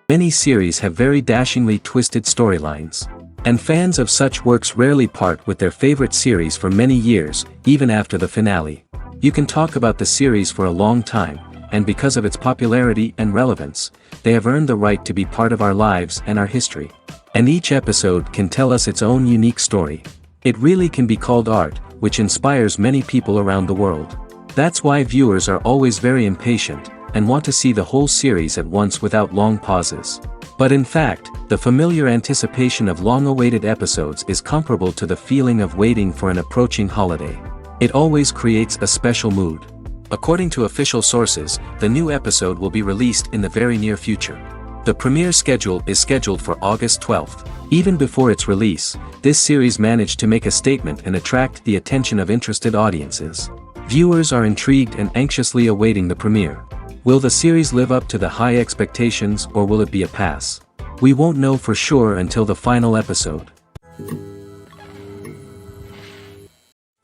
Many series have very dashingly twisted storylines. And fans of such works rarely part with their favorite series for many years, even after the finale. You can talk about the series for a long time, and because of its popularity and relevance, they have earned the right to be part of our lives and our history. And each episode can tell us its own unique story. It really can be called art, which inspires many people around the world. That's why viewers are always very impatient, and want to see the whole series at once without long pauses. But in fact, the familiar anticipation of long-awaited episodes is comparable to the feeling of waiting for an approaching holiday. It always creates a special mood. According to official sources, the new episode will be released in the very near future. The premiere schedule is scheduled for August 12th. Even before its release, this series managed to make a statement and attract the attention of interested audiences. Viewers are intrigued and anxiously awaiting the premiere. Will the series live up to the high expectations, or will it be a pass? We won't know for sure until the final episode.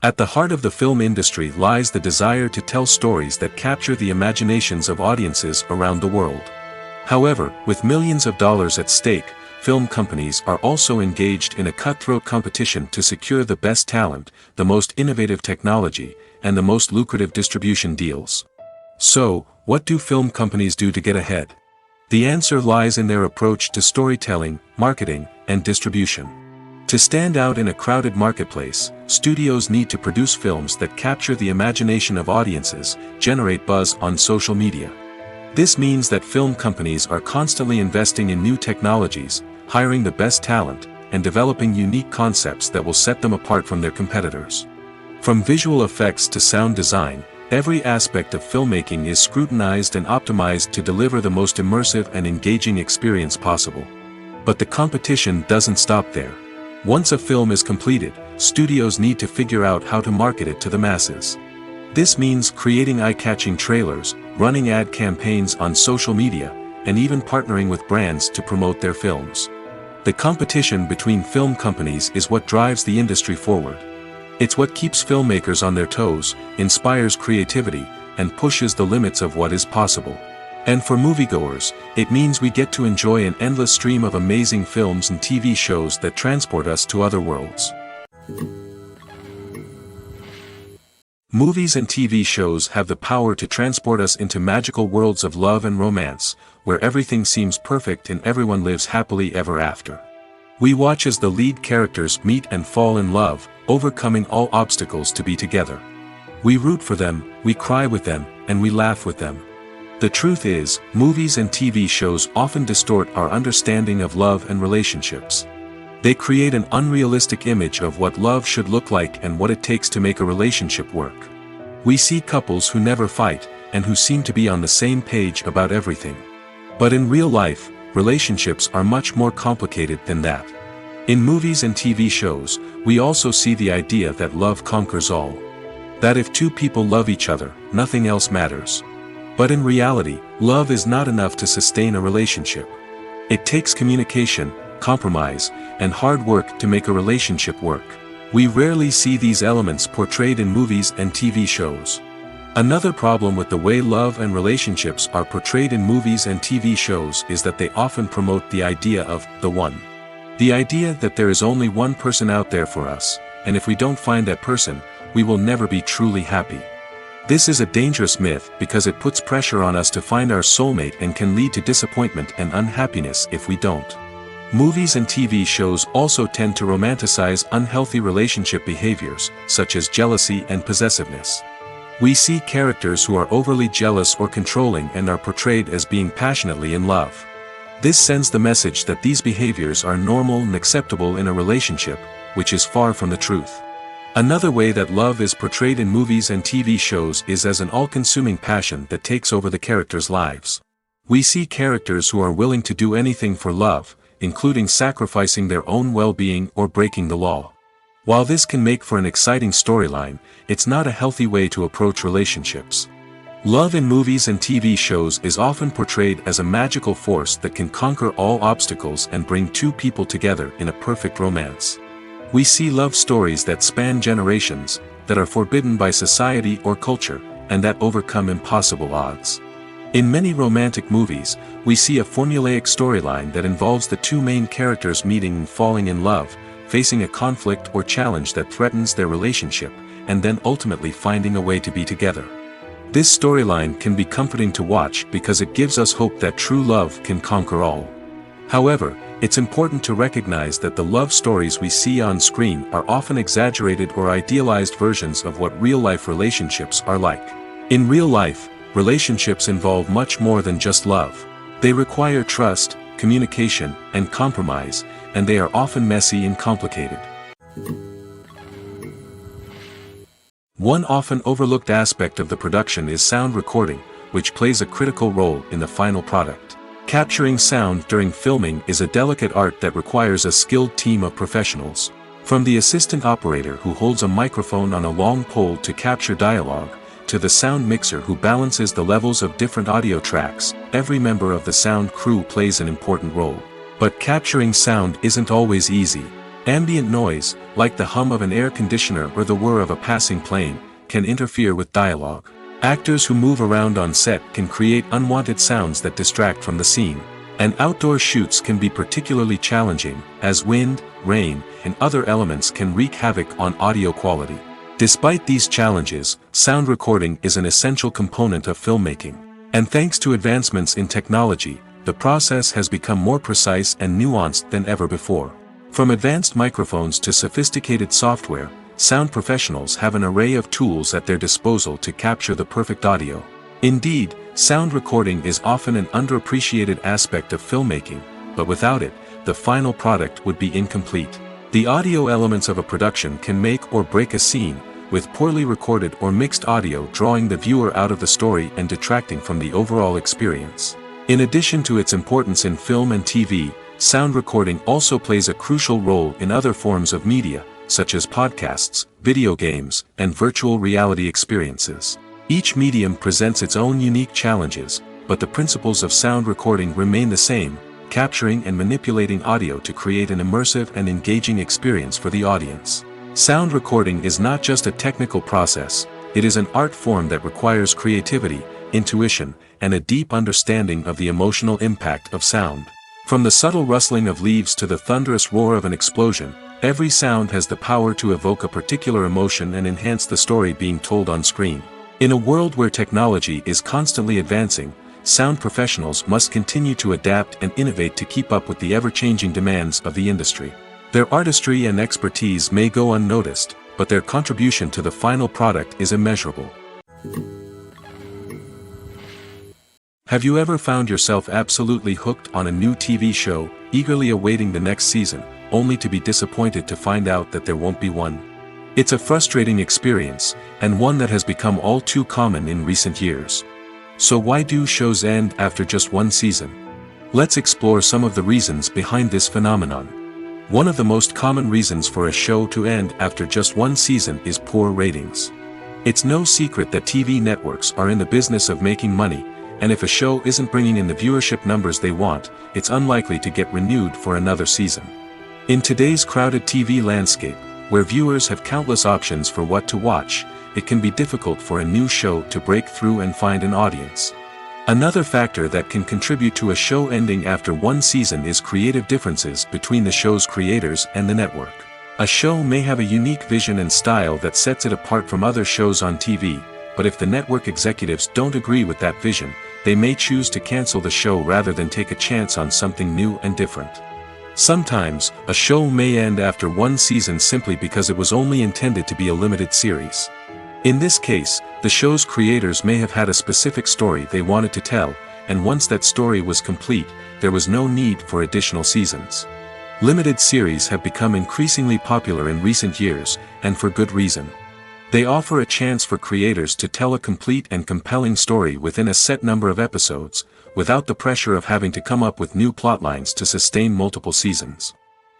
At the heart of the film industry lies the desire to tell stories that capture the imaginations of audiences around the world. However, with millions of dollars at stake, film companies are also engaged in a cutthroat competition to secure the best talent, the most innovative technology, and the most lucrative distribution deals. So, what do film companies do to get ahead? The answer lies in their approach to storytelling, marketing, and distribution. To stand out in a crowded marketplace, studios need to produce films that capture the imagination of audiences, generate buzz on social media. This means that film companies are constantly investing in new technologies, hiring the best talent, and developing unique concepts that will set them apart from their competitors. From visual effects to sound design, every aspect of filmmaking is scrutinized and optimized to deliver the most immersive and engaging experience possible. But the competition doesn't stop there. Once a film is completed, studios need to figure out how to market it to the masses. This means creating eye-catching trailers, running ad campaigns on social media, and even partnering with brands to promote their films. The competition between film companies is what drives the industry forward. It's what keeps filmmakers on their toes, inspires creativity, and pushes the limits of what is possible. And for moviegoers, it means we get to enjoy an endless stream of amazing films and TV shows that transport us to other worlds. Movies and TV shows have the power to transport us into magical worlds of love and romance, where everything seems perfect and everyone lives happily ever after. We watch as the lead characters meet and fall in love, overcoming all obstacles to be together. We root for them, we cry with them, and we laugh with them. The truth is, movies and TV shows often distort our understanding of love and relationships. They create an unrealistic image of what love should look like and what it takes to make a relationship work. We see couples who never fight, and who seem to be on the same page about everything. But in real life, relationships are much more complicated than that. In movies and TV shows, we also see the idea that love conquers all. That if two people love each other, nothing else matters. But in reality, love is not enough to sustain a relationship. It takes communication, compromise, and hard work to make a relationship work. We rarely see these elements portrayed in movies and TV shows. Another problem with the way love and relationships are portrayed in movies and TV shows is that they often promote the idea of the one. The idea that there is only one person out there for us, and if we don't find that person, we will never be truly happy. This is a dangerous myth because it puts pressure on us to find our soulmate and can lead to disappointment and unhappiness if we don't. Movies and TV shows also tend to romanticize unhealthy relationship behaviors, such as jealousy and possessiveness. We see characters who are overly jealous or controlling and are portrayed as being passionately in love. This sends the message that these behaviors are normal and acceptable in a relationship, which is far from the truth. Another way that love is portrayed in movies and TV shows is as an all-consuming passion that takes over the characters' lives. We see characters who are willing to do anything for love, including sacrificing their own well-being or breaking the law. While this can make for an exciting storyline, it's not a healthy way to approach relationships. Love in movies and TV shows is often portrayed as a magical force that can conquer all obstacles and bring two people together in a perfect romance. We see love stories that span generations, that are forbidden by society or culture, and that overcome impossible odds. In many romantic movies, we see a formulaic storyline that involves the two main characters meeting and falling in love, facing a conflict or challenge that threatens their relationship, and then ultimately finding a way to be together. This storyline can be comforting to watch because it gives us hope that true love can conquer all. However, it's important to recognize that the love stories we see on screen are often exaggerated or idealized versions of what real-life relationships are like. In real life, relationships involve much more than just love. They require trust, communication, and compromise, and they are often messy and complicated. One often overlooked aspect of the production is sound recording, which plays a critical role in the final product. Capturing sound during filming is a delicate art that requires a skilled team of professionals. From the assistant operator who holds a microphone on a long pole to capture dialogue, to the sound mixer who balances the levels of different audio tracks, every member of the sound crew plays an important role. But capturing sound isn't always easy. Ambient noise, like the hum of an air conditioner or the whir of a passing plane, can interfere with dialogue. Actors who move around on set can create unwanted sounds that distract from the scene. And outdoor shoots can be particularly challenging, as wind, rain, and other elements can wreak havoc on audio quality. Despite these challenges, sound recording is an essential component of filmmaking. And thanks to advancements in technology, the process has become more precise and nuanced than ever before. From advanced microphones to sophisticated software, sound professionals have an array of tools at their disposal to capture the perfect audio. Indeed, sound recording is often an underappreciated aspect of filmmaking, but without it, the final product would be incomplete. The audio elements of a production can make or break a scene, with poorly recorded or mixed audio drawing the viewer out of the story and detracting from the overall experience. In addition to its importance in film and TV, sound recording also plays a crucial role in other forms of media, such as podcasts, video games, and virtual reality experiences. Each medium presents its own unique challenges, but the principles of sound recording remain the same, capturing and manipulating audio to create an immersive and engaging experience for the audience. Sound recording is not just a technical process, it is an art form that requires creativity, intuition, and a deep understanding of the emotional impact of sound. From the subtle rustling of leaves to the thunderous roar of an explosion, every sound has the power to evoke a particular emotion and enhance the story being told on screen. In a world where technology is constantly advancing, sound professionals must continue to adapt and innovate to keep up with the ever-changing demands of the industry. Their artistry and expertise may go unnoticed, but their contribution to the final product is immeasurable. Have you ever found yourself absolutely hooked on a new TV show, eagerly awaiting the next season, only to be disappointed to find out that there won't be one? It's a frustrating experience, and one that has become all too common in recent years. So why do shows end after just one season? Let's explore some of the reasons behind this phenomenon. One of the most common reasons for a show to end after just one season is poor ratings. It's no secret that TV networks are in the business of making money, and if a show isn't bringing in the viewership numbers they want, it's unlikely to get renewed for another season. In today's crowded TV landscape, where viewers have countless options for what to watch, it can be difficult for a new show to break through and find an audience. Another factor that can contribute to a show ending after one season is creative differences between the show's creators and the network. A show may have a unique vision and style that sets it apart from other shows on TV, but if the network executives don't agree with that vision, they may choose to cancel the show rather than take a chance on something new and different. Sometimes, a show may end after one season simply because it was only intended to be a limited series. In this case, the show's creators may have had a specific story they wanted to tell, and once that story was complete, there was no need for additional seasons. Limited series have become increasingly popular in recent years, and for good reason. They offer a chance for creators to tell a complete and compelling story within a set number of episodes, without the pressure of having to come up with new plotlines to sustain multiple seasons.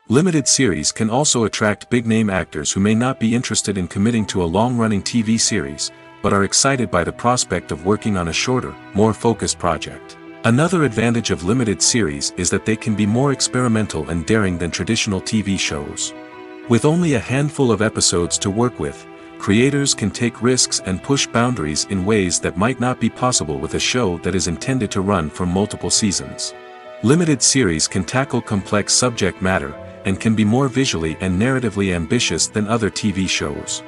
Limited series can also attract big-name actors who may not be interested in committing to a long-running TV series, but are excited by the prospect of working on a shorter, more focused project. Another advantage of limited series is that they can be more experimental and daring than traditional TV shows. With only a handful of episodes to work with, creators can take risks and push boundaries in ways that might not be possible with a show that is intended to run for multiple seasons. Limited series can tackle complex subject matter, and can be more visually and narratively ambitious than other TV shows.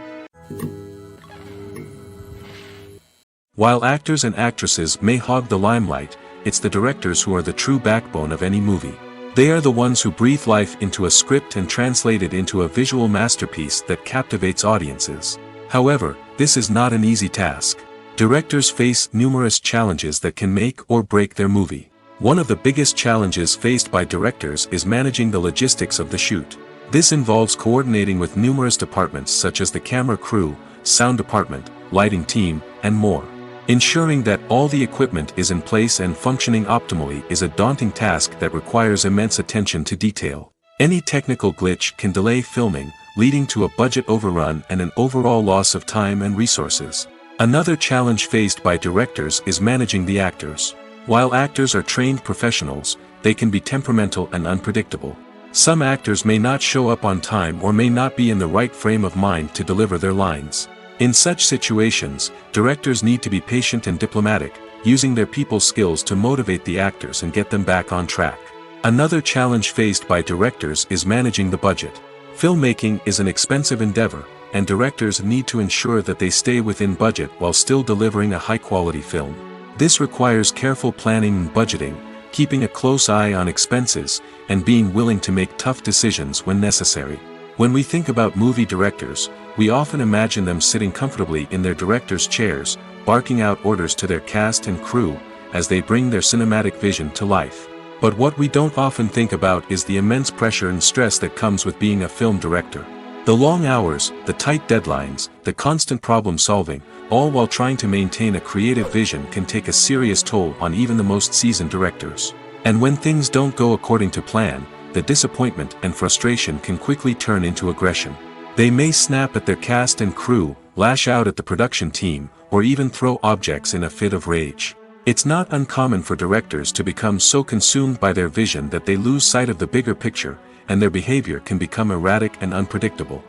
While actors and actresses may hog the limelight, it's the directors who are the true backbone of any movie. They are the ones who breathe life into a script and translate it into a visual masterpiece that captivates audiences. However, this is not an easy task. Directors face numerous challenges that can make or break their movie. One of the biggest challenges faced by directors is managing the logistics of the shoot. This involves coordinating with numerous departments such as the camera crew, sound department, lighting team, and more. Ensuring that all the equipment is in place and functioning optimally is a daunting task that requires immense attention to detail. Any technical glitch can delay filming, leading to a budget overrun and an overall loss of time and resources. Another challenge faced by directors is managing the actors. While actors are trained professionals, they can be temperamental and unpredictable. Some actors may not show up on time or may not be in the right frame of mind to deliver their lines. In such situations, directors need to be patient and diplomatic, using their people skills to motivate the actors and get them back on track. Another challenge faced by directors is managing the budget. Filmmaking is an expensive endeavor, and directors need to ensure that they stay within budget while still delivering a high-quality film. This requires careful planning and budgeting, keeping a close eye on expenses, and being willing to make tough decisions when necessary. When we think about movie directors, we often imagine them sitting comfortably in their director's chairs, barking out orders to their cast and crew, as they bring their cinematic vision to life. But what we don't often think about is the immense pressure and stress that comes with being a film director. The long hours, the tight deadlines, the constant problem solving, all while trying to maintain a creative vision can take a serious toll on even the most seasoned directors. And when things don't go according to plan, the disappointment and frustration can quickly turn into aggression. They may snap at their cast and crew, lash out at the production team, or even throw objects in a fit of rage. It's not uncommon for directors to become so consumed by their vision that they lose sight of the bigger picture, and their behavior can become erratic and unpredictable.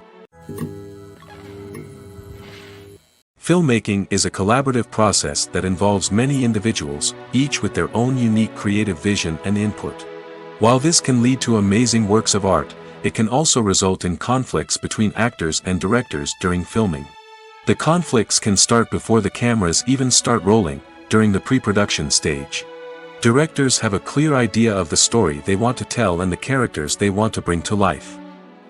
Filmmaking is a collaborative process that involves many individuals, each with their own unique creative vision and input. While this can lead to amazing works of art, it can also result in conflicts between actors and directors during filming. The conflicts can start before the cameras even start rolling, during the pre-production stage. Directors have a clear idea of the story they want to tell and the characters they want to bring to life.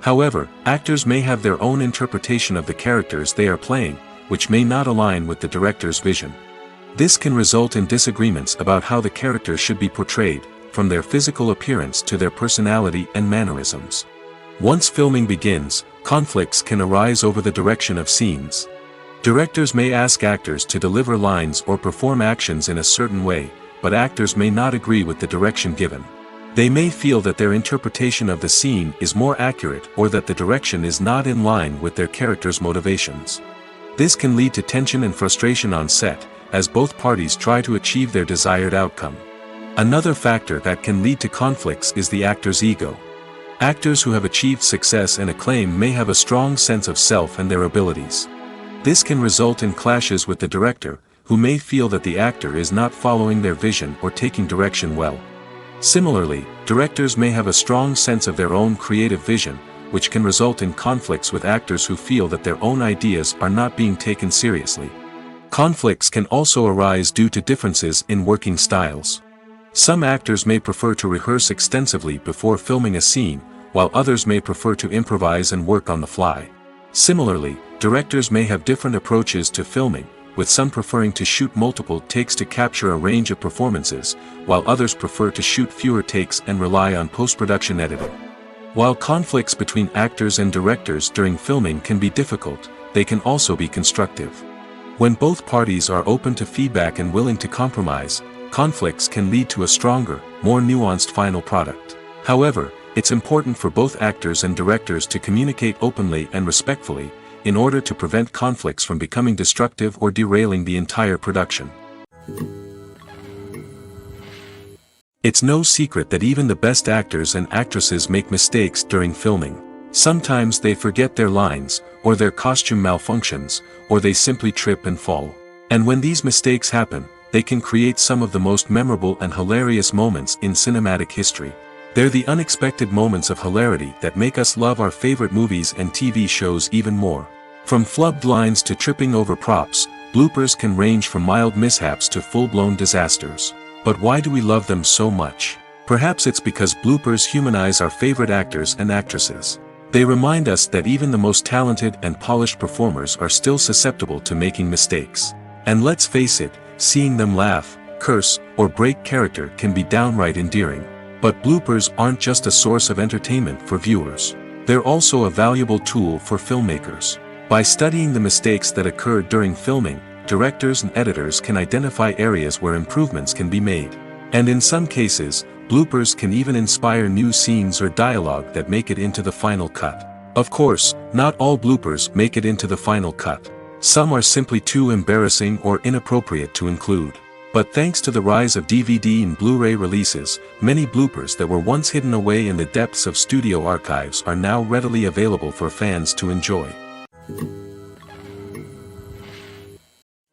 However, actors may have their own interpretation of the characters they are playing, which may not align with the director's vision. This can result in disagreements about how the characters should be portrayed, from their physical appearance to their personality and mannerisms. Once filming begins, conflicts can arise over the direction of scenes. Directors may ask actors to deliver lines or perform actions in a certain way, but actors may not agree with the direction given. They may feel that their interpretation of the scene is more accurate or that the direction is not in line with their character's motivations. This can lead to tension and frustration on set, as both parties try to achieve their desired outcome. Another factor that can lead to conflicts is the actor's ego. Actors who have achieved success and acclaim may have a strong sense of self and their abilities. This can result in clashes with the director, who may feel that the actor is not following their vision or taking direction well. Similarly, directors may have a strong sense of their own creative vision, which can result in conflicts with actors who feel that their own ideas are not being taken seriously. Conflicts can also arise due to differences in working styles. Some actors may prefer to rehearse extensively before filming a scene, while others may prefer to improvise and work on the fly. Similarly, directors may have different approaches to filming, with some preferring to shoot multiple takes to capture a range of performances, while others prefer to shoot fewer takes and rely on post-production editing. While conflicts between actors and directors during filming can be difficult, they can also be constructive. When both parties are open to feedback and willing to compromise, conflicts can lead to a stronger, more nuanced final product. However, it's important for both actors and directors to communicate openly and respectfully, in order to prevent conflicts from becoming destructive or derailing the entire production. It's no secret that even the best actors and actresses make mistakes during filming. Sometimes they forget their lines, or their costume malfunctions, or they simply trip and fall. And when these mistakes happen, they can create some of the most memorable and hilarious moments in cinematic history. They're the unexpected moments of hilarity that make us love our favorite movies and TV shows even more. From flubbed lines to tripping over props, bloopers can range from mild mishaps to full-blown disasters. But why do we love them so much? Perhaps it's because bloopers humanize our favorite actors and actresses. They remind us that even the most talented and polished performers are still susceptible to making mistakes. And let's face it, seeing them laugh, curse, or break character can be downright endearing. But bloopers aren't just a source of entertainment for viewers. They're also a valuable tool for filmmakers. By studying the mistakes that occurred during filming, directors and editors can identify areas where improvements can be made. And in some cases, bloopers can even inspire new scenes or dialogue that make it into the final cut. Of course, not all bloopers make it into the final cut. Some are simply too embarrassing or inappropriate to include. But thanks to the rise of DVD and Blu-ray releases, many bloopers that were once hidden away in the depths of studio archives are now readily available for fans to enjoy.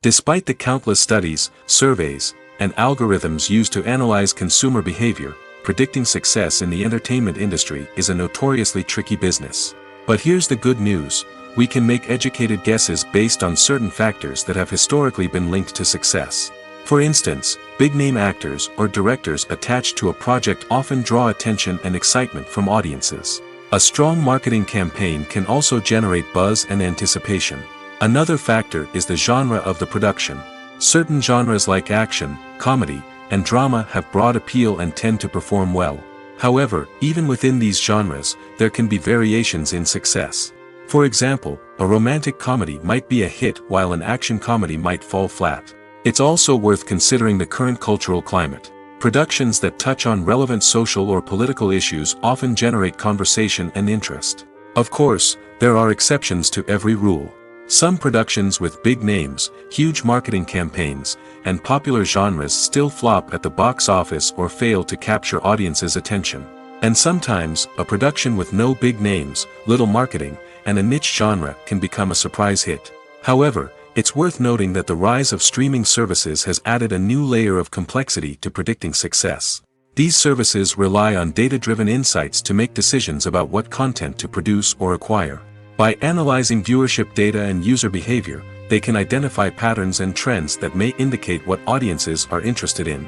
Despite the countless studies, surveys, and algorithms used to analyze consumer behavior, predicting success in the entertainment industry is a notoriously tricky business. But here's the good news: we can make educated guesses based on certain factors that have historically been linked to success. For instance, big-name actors or directors attached to a project often draw attention and excitement from audiences. A strong marketing campaign can also generate buzz and anticipation. Another factor is the genre of the production. Certain genres like action, comedy, and drama have broad appeal and tend to perform well. However, even within these genres, there can be variations in success. For example, a romantic comedy might be a hit while an action comedy might fall flat. It's also worth considering the current cultural climate. Productions that touch on relevant social or political issues often generate conversation and interest. Of course, there are exceptions to every rule. Some productions with big names, huge marketing campaigns, and popular genres still flop at the box office or fail to capture audiences' attention. And sometimes, a production with no big names, little marketing, and a niche genre can become a surprise hit. However, it's worth noting that the rise of streaming services has added a new layer of complexity to predicting success. These services rely on data-driven insights to make decisions about what content to produce or acquire. By analyzing viewership data and user behavior, they can identify patterns and trends that may indicate what audiences are interested in.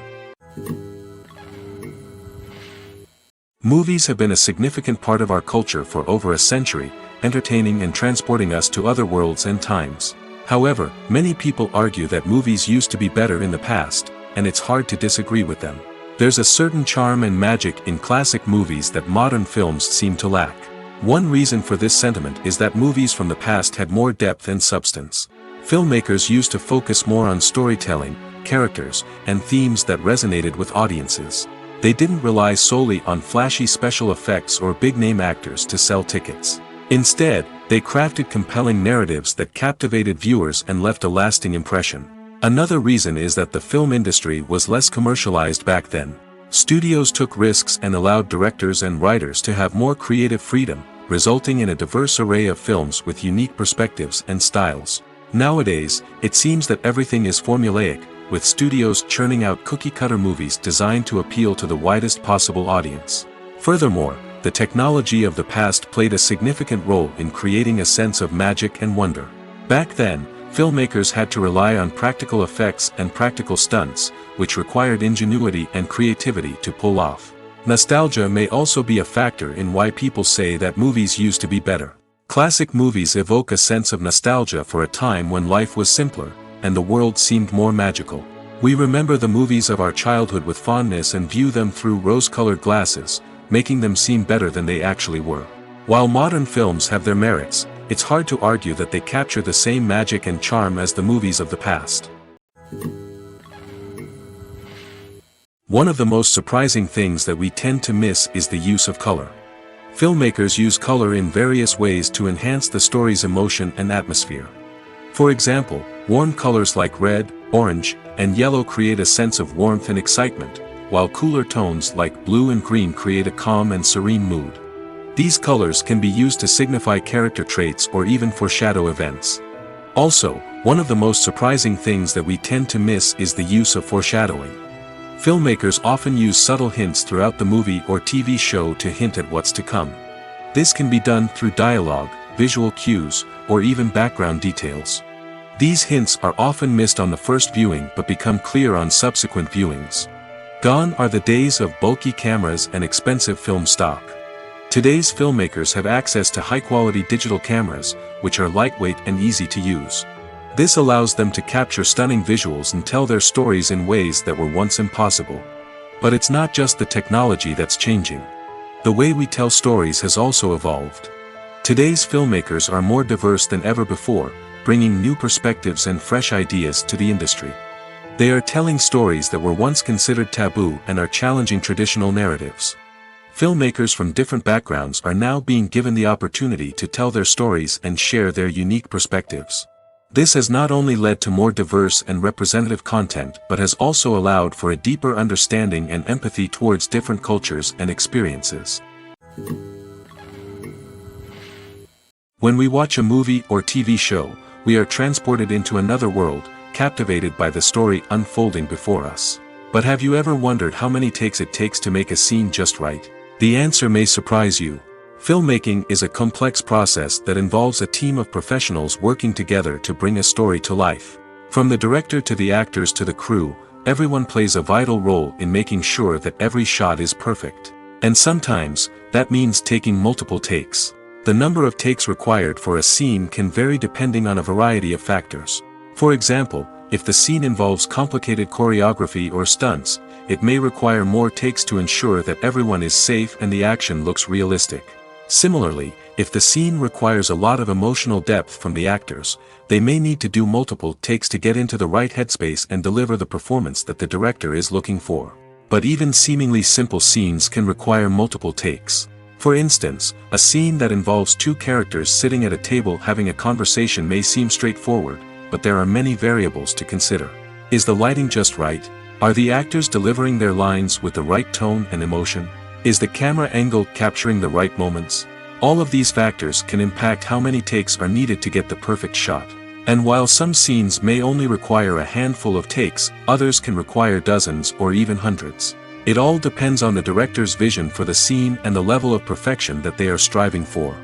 Movies have been a significant part of our culture for over a century, entertaining and transporting us to other worlds and times. However, many people argue that movies used to be better in the past, and it's hard to disagree with them. There's a certain charm and magic in classic movies that modern films seem to lack. One reason for this sentiment is that movies from the past had more depth and substance. Filmmakers used to focus more on storytelling, characters, and themes that resonated with audiences. They didn't rely solely on flashy special effects or big-name actors to sell tickets. Instead, they crafted compelling narratives that captivated viewers and left a lasting impression. Another reason is that the film industry was less commercialized back then. Studios took risks and allowed directors and writers to have more creative freedom, resulting in a diverse array of films with unique perspectives and styles. Nowadays, it seems that everything is formulaic, with studios churning out cookie-cutter movies designed to appeal to the widest possible audience. Furthermore, the technology of the past played a significant role in creating a sense of magic and wonder. Back then, filmmakers had to rely on practical effects and practical stunts, which required ingenuity and creativity to pull off. Nostalgia may also be a factor in why people say that movies used to be better. Classic movies evoke a sense of nostalgia for a time when life was simpler, and the world seemed more magical. We remember the movies of our childhood with fondness and view them through rose-colored glasses, making them seem better than they actually were. While modern films have their merits, it's hard to argue that they capture the same magic and charm as the movies of the past. One of the most surprising things that we tend to miss is the use of color. Filmmakers use color in various ways to enhance the story's emotion and atmosphere. For example, warm colors like red, orange, and yellow create a sense of warmth and excitement, while cooler tones like blue and green create a calm and serene mood. These colors can be used to signify character traits or even foreshadow events. Also, one of the most surprising things that we tend to miss is the use of foreshadowing. Filmmakers often use subtle hints throughout the movie or TV show to hint at what's to come. This can be done through dialogue, visual cues, or even background details. These hints are often missed on the first viewing but become clear on subsequent viewings. Gone are the days of bulky cameras and expensive film stock. Today's filmmakers have access to high-quality digital cameras, which are lightweight and easy to use. This allows them to capture stunning visuals and tell their stories in ways that were once impossible. But it's not just the technology that's changing. The way we tell stories has also evolved. Today's filmmakers are more diverse than ever before, bringing new perspectives and fresh ideas to the industry. They are telling stories that were once considered taboo and are challenging traditional narratives. Filmmakers from different backgrounds are now being given the opportunity to tell their stories and share their unique perspectives. This has not only led to more diverse and representative content but has also allowed for a deeper understanding and empathy towards different cultures and experiences. When we watch a movie or TV show, we are transported into another world, captivated by the story unfolding before us. But have you ever wondered how many takes it takes to make a scene just right? The answer may surprise you. Filmmaking is a complex process that involves a team of professionals working together to bring a story to life. From the director to the actors to the crew, everyone plays a vital role in making sure that every shot is perfect. And sometimes, that means taking multiple takes. The number of takes required for a scene can vary depending on a variety of factors. For example, if the scene involves complicated choreography or stunts, it may require more takes to ensure that everyone is safe and the action looks realistic. Similarly, if the scene requires a lot of emotional depth from the actors, they may need to do multiple takes to get into the right headspace and deliver the performance that the director is looking for. But even seemingly simple scenes can require multiple takes. For instance, a scene that involves two characters sitting at a table having a conversation may seem straightforward, but there are many variables to consider. Is the lighting just right? Are the actors delivering their lines with the right tone and emotion? Is the camera angle capturing the right moments? All of these factors can impact how many takes are needed to get the perfect shot. And while some scenes may only require a handful of takes, others can require dozens or even hundreds. It all depends on the director's vision for the scene and the level of perfection that they are striving for.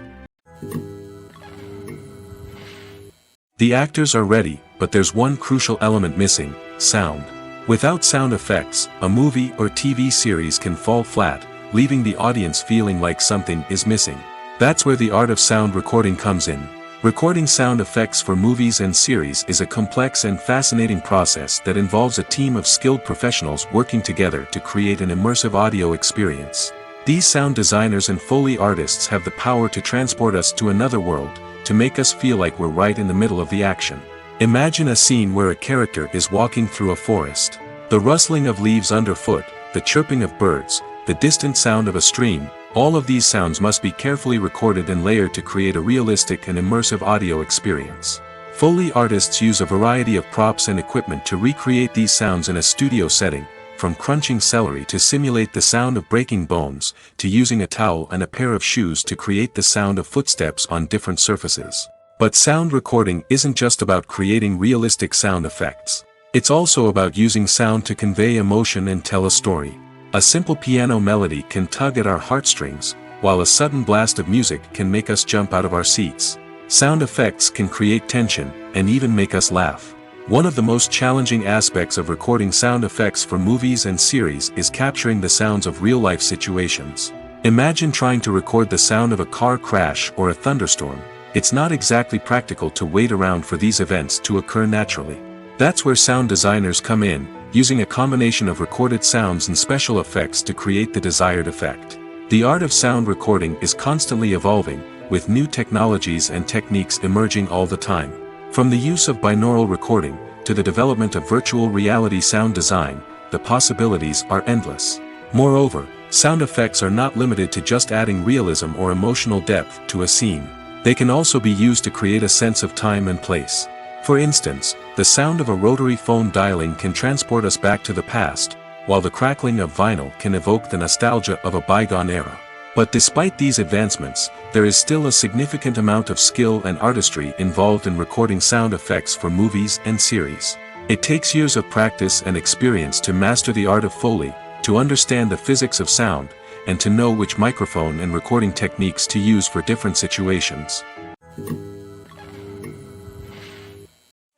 The actors are ready, but there's one crucial element missing: sound. Without sound effects, a movie or TV series can fall flat, leaving the audience feeling like something is missing. That's where the art of sound recording comes in. Recording sound effects for movies and series is a complex and fascinating process that involves a team of skilled professionals working together to create an immersive audio experience. These sound designers and Foley artists have the power to transport us to another world, to make us feel like we're right in the middle of the action. Imagine a scene where a character is walking through a forest. The rustling of leaves underfoot, the chirping of birds, the distant sound of a stream, all of these sounds must be carefully recorded and layered to create a realistic and immersive audio experience. Foley artists use a variety of props and equipment to recreate these sounds in a studio setting, from crunching celery to simulate the sound of breaking bones, to using a towel and a pair of shoes to create the sound of footsteps on different surfaces. But sound recording isn't just about creating realistic sound effects. It's also about using sound to convey emotion and tell a story. A simple piano melody can tug at our heartstrings, while a sudden blast of music can make us jump out of our seats. Sound effects can create tension, and even make us laugh. One of the most challenging aspects of recording sound effects for movies and series is capturing the sounds of real-life situations. Imagine trying to record the sound of a car crash or a thunderstorm. It's not exactly practical to wait around for these events to occur naturally. That's where sound designers come in, using a combination of recorded sounds and special effects to create the desired effect. The art of sound recording is constantly evolving, with new technologies and techniques emerging all the time. From the use of binaural recording, to the development of virtual reality sound design, the possibilities are endless. Moreover, sound effects are not limited to just adding realism or emotional depth to a scene. They can also be used to create a sense of time and place. For instance, the sound of a rotary phone dialing can transport us back to the past, while the crackling of vinyl can evoke the nostalgia of a bygone era. But despite these advancements, there is still a significant amount of skill and artistry involved in recording sound effects for movies and series. It takes years of practice and experience to master the art of Foley, to understand the physics of sound, and to know which microphone and recording techniques to use for different situations.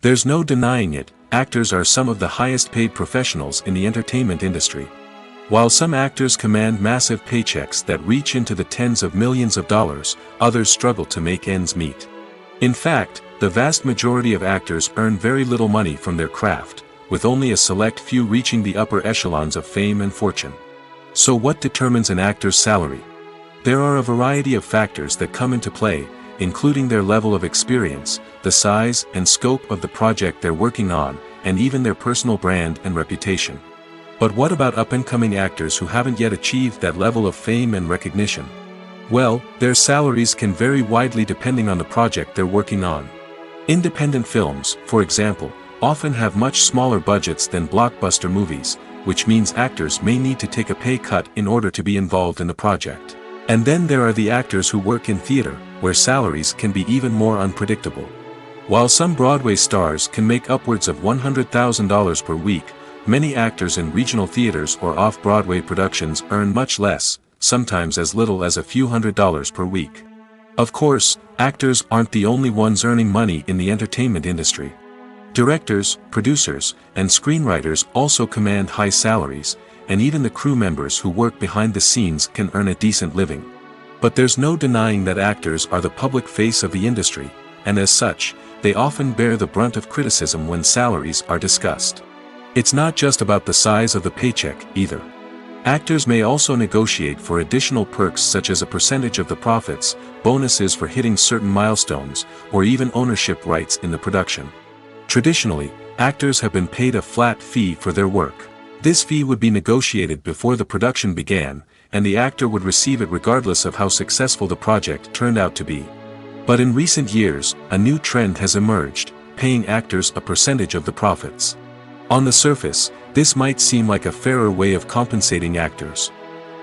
There's no denying it, actors are some of the highest paid professionals in the entertainment industry. While some actors command massive paychecks that reach into the tens of millions of dollars, others struggle to make ends meet. In fact, the vast majority of actors earn very little money from their craft, with only a select few reaching the upper echelons of fame and fortune. So what determines an actor's salary? There are a variety of factors that come into play, including their level of experience, the size and scope of the project they're working on, and even their personal brand and reputation. But what about up-and-coming actors who haven't yet achieved that level of fame and recognition? Well, their salaries can vary widely depending on the project they're working on. Independent films, for example, often have much smaller budgets than blockbuster movies, which means actors may need to take a pay cut in order to be involved in the project. And then there are the actors who work in theater, where salaries can be even more unpredictable. While some Broadway stars can make upwards of $100,000 per week, many actors in regional theaters or off-Broadway productions earn much less, sometimes as little as a few $100s per week. Of course, actors aren't the only ones earning money in the entertainment industry. Directors, producers, and screenwriters also command high salaries, and even the crew members who work behind the scenes can earn a decent living. But there's no denying that actors are the public face of the industry, and as such, they often bear the brunt of criticism when salaries are discussed. It's not just about the size of the paycheck, either. Actors may also negotiate for additional perks such as a percentage of the profits, bonuses for hitting certain milestones, or even ownership rights in the production. Traditionally, actors have been paid a flat fee for their work. This fee would be negotiated before the production began, and the actor would receive it regardless of how successful the project turned out to be. But in recent years, a new trend has emerged, paying actors a percentage of the profits. On the surface, this might seem like a fairer way of compensating actors.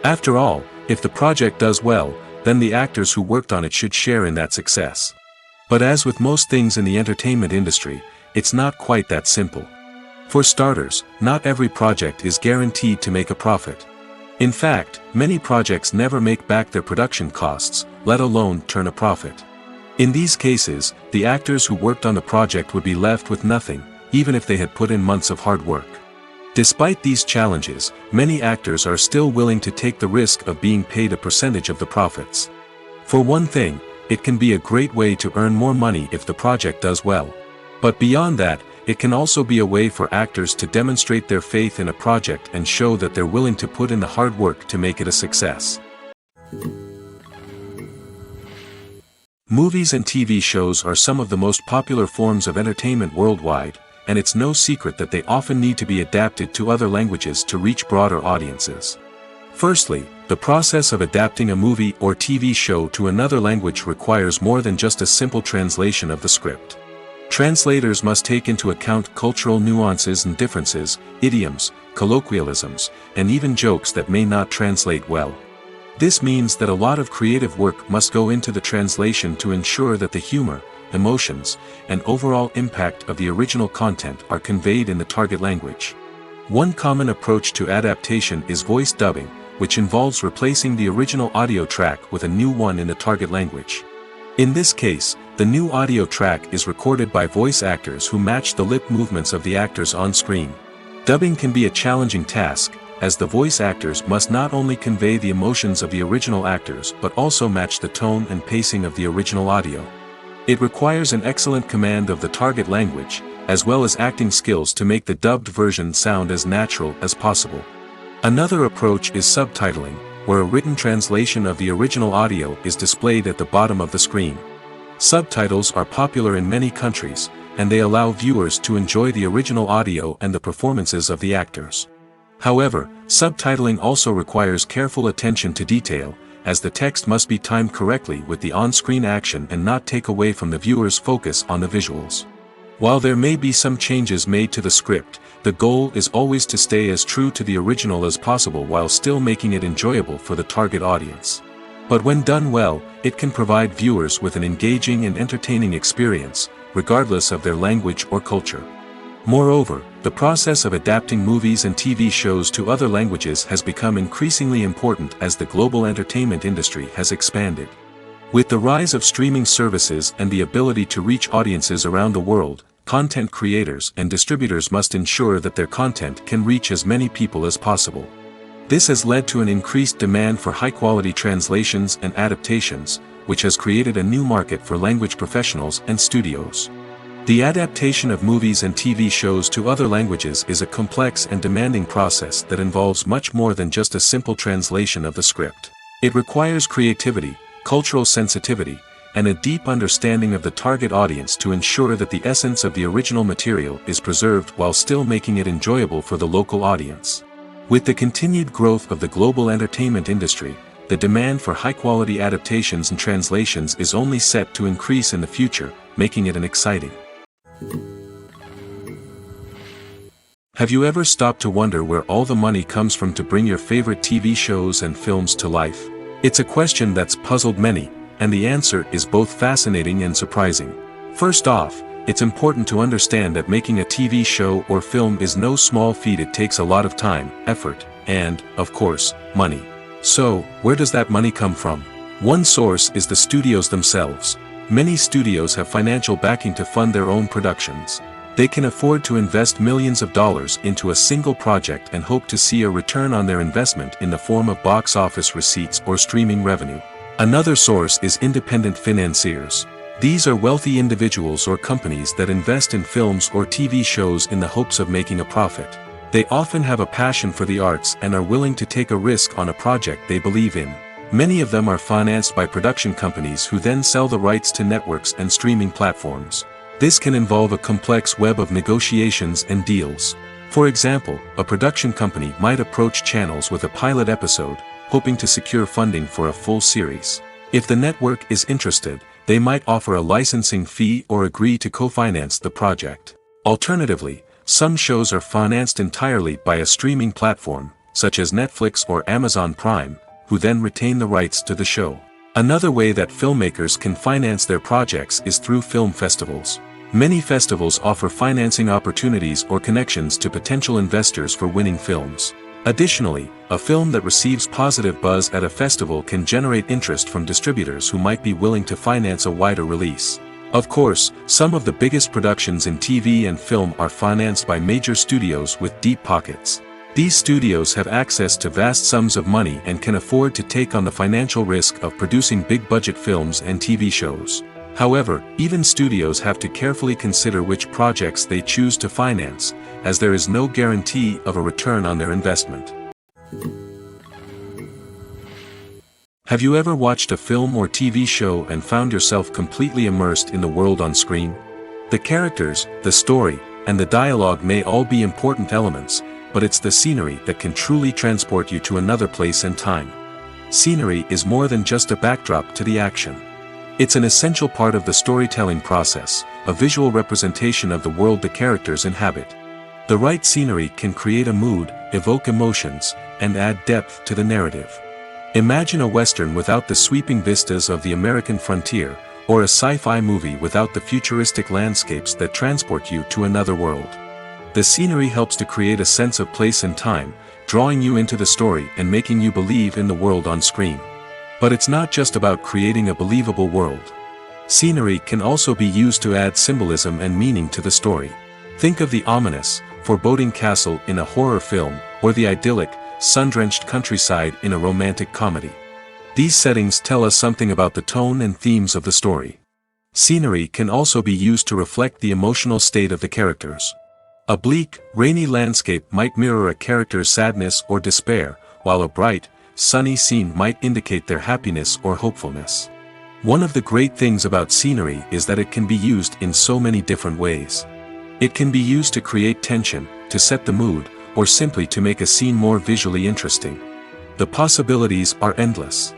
After all, if the project does well, then the actors who worked on it should share in that success. But as with most things in the entertainment industry, it's not quite that simple. For starters, not every project is guaranteed to make a profit. In fact, many projects never make back their production costs, let alone turn a profit. In these cases, the actors who worked on the project would be left with nothing, even if they had put in months of hard work. Despite these challenges, many actors are still willing to take the risk of being paid a percentage of the profits. For one thing, it can be a great way to earn more money if the project does well. But beyond that, it can also be a way for actors to demonstrate their faith in a project and show that they're willing to put in the hard work to make it a success. Movies and TV shows are some of the most popular forms of entertainment worldwide, and it's no secret that they often need to be adapted to other languages to reach broader audiences. Firstly, the process of adapting a movie or TV show to another language requires more than just a simple translation of the script. Translators must take into account cultural nuances and differences, idioms, colloquialisms, and even jokes that may not translate well. This means that a lot of creative work must go into the translation to ensure that the humor, emotions, and overall impact of the original content are conveyed in the target language. One common approach to adaptation is voice dubbing, which involves replacing the original audio track with a new one in the target language. In this case, the new audio track is recorded by voice actors who match the lip movements of the actors on screen. Dubbing can be a challenging task, as the voice actors must not only convey the emotions of the original actors but also match the tone and pacing of the original audio. It requires an excellent command of the target language, as well as acting skills to make the dubbed version sound as natural as possible. Another approach is subtitling, where a written translation of the original audio is displayed at the bottom of the screen. Subtitles are popular in many countries, and they allow viewers to enjoy the original audio and the performances of the actors. However, subtitling also requires careful attention to detail, as the text must be timed correctly with the on-screen action and not take away from the viewer's focus on the visuals. While there may be some changes made to the script, the goal is always to stay as true to the original as possible while still making it enjoyable for the target audience. But when done well, it can provide viewers with an engaging and entertaining experience, regardless of their language or culture. Moreover, the process of adapting movies and TV shows to other languages has become increasingly important as the global entertainment industry has expanded. With the rise of streaming services and the ability to reach audiences around the world, content creators and distributors must ensure that their content can reach as many people as possible. This has led to an increased demand for high-quality translations and adaptations, which has created a new market for language professionals and studios. The adaptation of movies and TV shows to other languages is a complex and demanding process that involves much more than just a simple translation of the script. It requires creativity, cultural sensitivity, and a deep understanding of the target audience to ensure that the essence of the original material is preserved while still making it enjoyable for the local audience. With the continued growth of the global entertainment industry, the demand for high-quality adaptations and translations is only set to increase in the future, making it exciting. Have you ever stopped to wonder where all the money comes from to bring your favorite TV shows and films to life? It's a question that's puzzled many, and the answer is both fascinating and surprising. First off, it's important to understand that making a TV show or film is no small feat. It takes a lot of time, effort, and, of course, money. So, where does that money come from? One source is the studios themselves. Many studios have financial backing to fund their own productions. They can afford to invest millions of dollars into a single project and hope to see a return on their investment in the form of box office receipts or streaming revenue. Another source is independent financiers. These are wealthy individuals or companies that invest in films or TV shows in the hopes of making a profit. They often have a passion for the arts and are willing to take a risk on a project they believe in. Many of them are financed by production companies who then sell the rights to networks and streaming platforms. This can involve a complex web of negotiations and deals. For example, a production company might approach channels with a pilot episode, hoping to secure funding for a full series. If the network is interested, they might offer a licensing fee or agree to co-finance the project. Alternatively, some shows are financed entirely by a streaming platform, such as Netflix or Amazon Prime, who then retain the rights to the show. Another way that filmmakers can finance their projects is through film festivals. Many festivals offer financing opportunities or connections to potential investors for winning films. Additionally, a film that receives positive buzz at a festival can generate interest from distributors who might be willing to finance a wider release. Of course, some of the biggest productions in TV and film are financed by major studios with deep pockets. These studios have access to vast sums of money and can afford to take on the financial risk of producing big-budget films and TV shows. However, even studios have to carefully consider which projects they choose to finance, as there is no guarantee of a return on their investment. Have you ever watched a film or TV show and found yourself completely immersed in the world on screen? The characters, the story, and the dialogue may all be important elements, but it's the scenery that can truly transport you to another place and time. Scenery is more than just a backdrop to the action. It's an essential part of the storytelling process, a visual representation of the world the characters inhabit. The right scenery can create a mood, evoke emotions, and add depth to the narrative. Imagine a Western without the sweeping vistas of the American frontier, or a sci-fi movie without the futuristic landscapes that transport you to another world. The scenery helps to create a sense of place and time, drawing you into the story and making you believe in the world on screen. But it's not just about creating a believable world. Scenery can also be used to add symbolism and meaning to the story. Think of the ominous, foreboding castle in a horror film, or the idyllic, sun-drenched countryside in a romantic comedy. These settings tell us something about the tone and themes of the story. Scenery can also be used to reflect the emotional state of the characters. A bleak, rainy landscape might mirror a character's sadness or despair, while a bright, sunny scene might indicate their happiness or hopefulness. One of the great things about scenery is that it can be used in so many different ways. It can be used to create tension, to set the mood, or simply to make a scene more visually interesting. The possibilities are endless.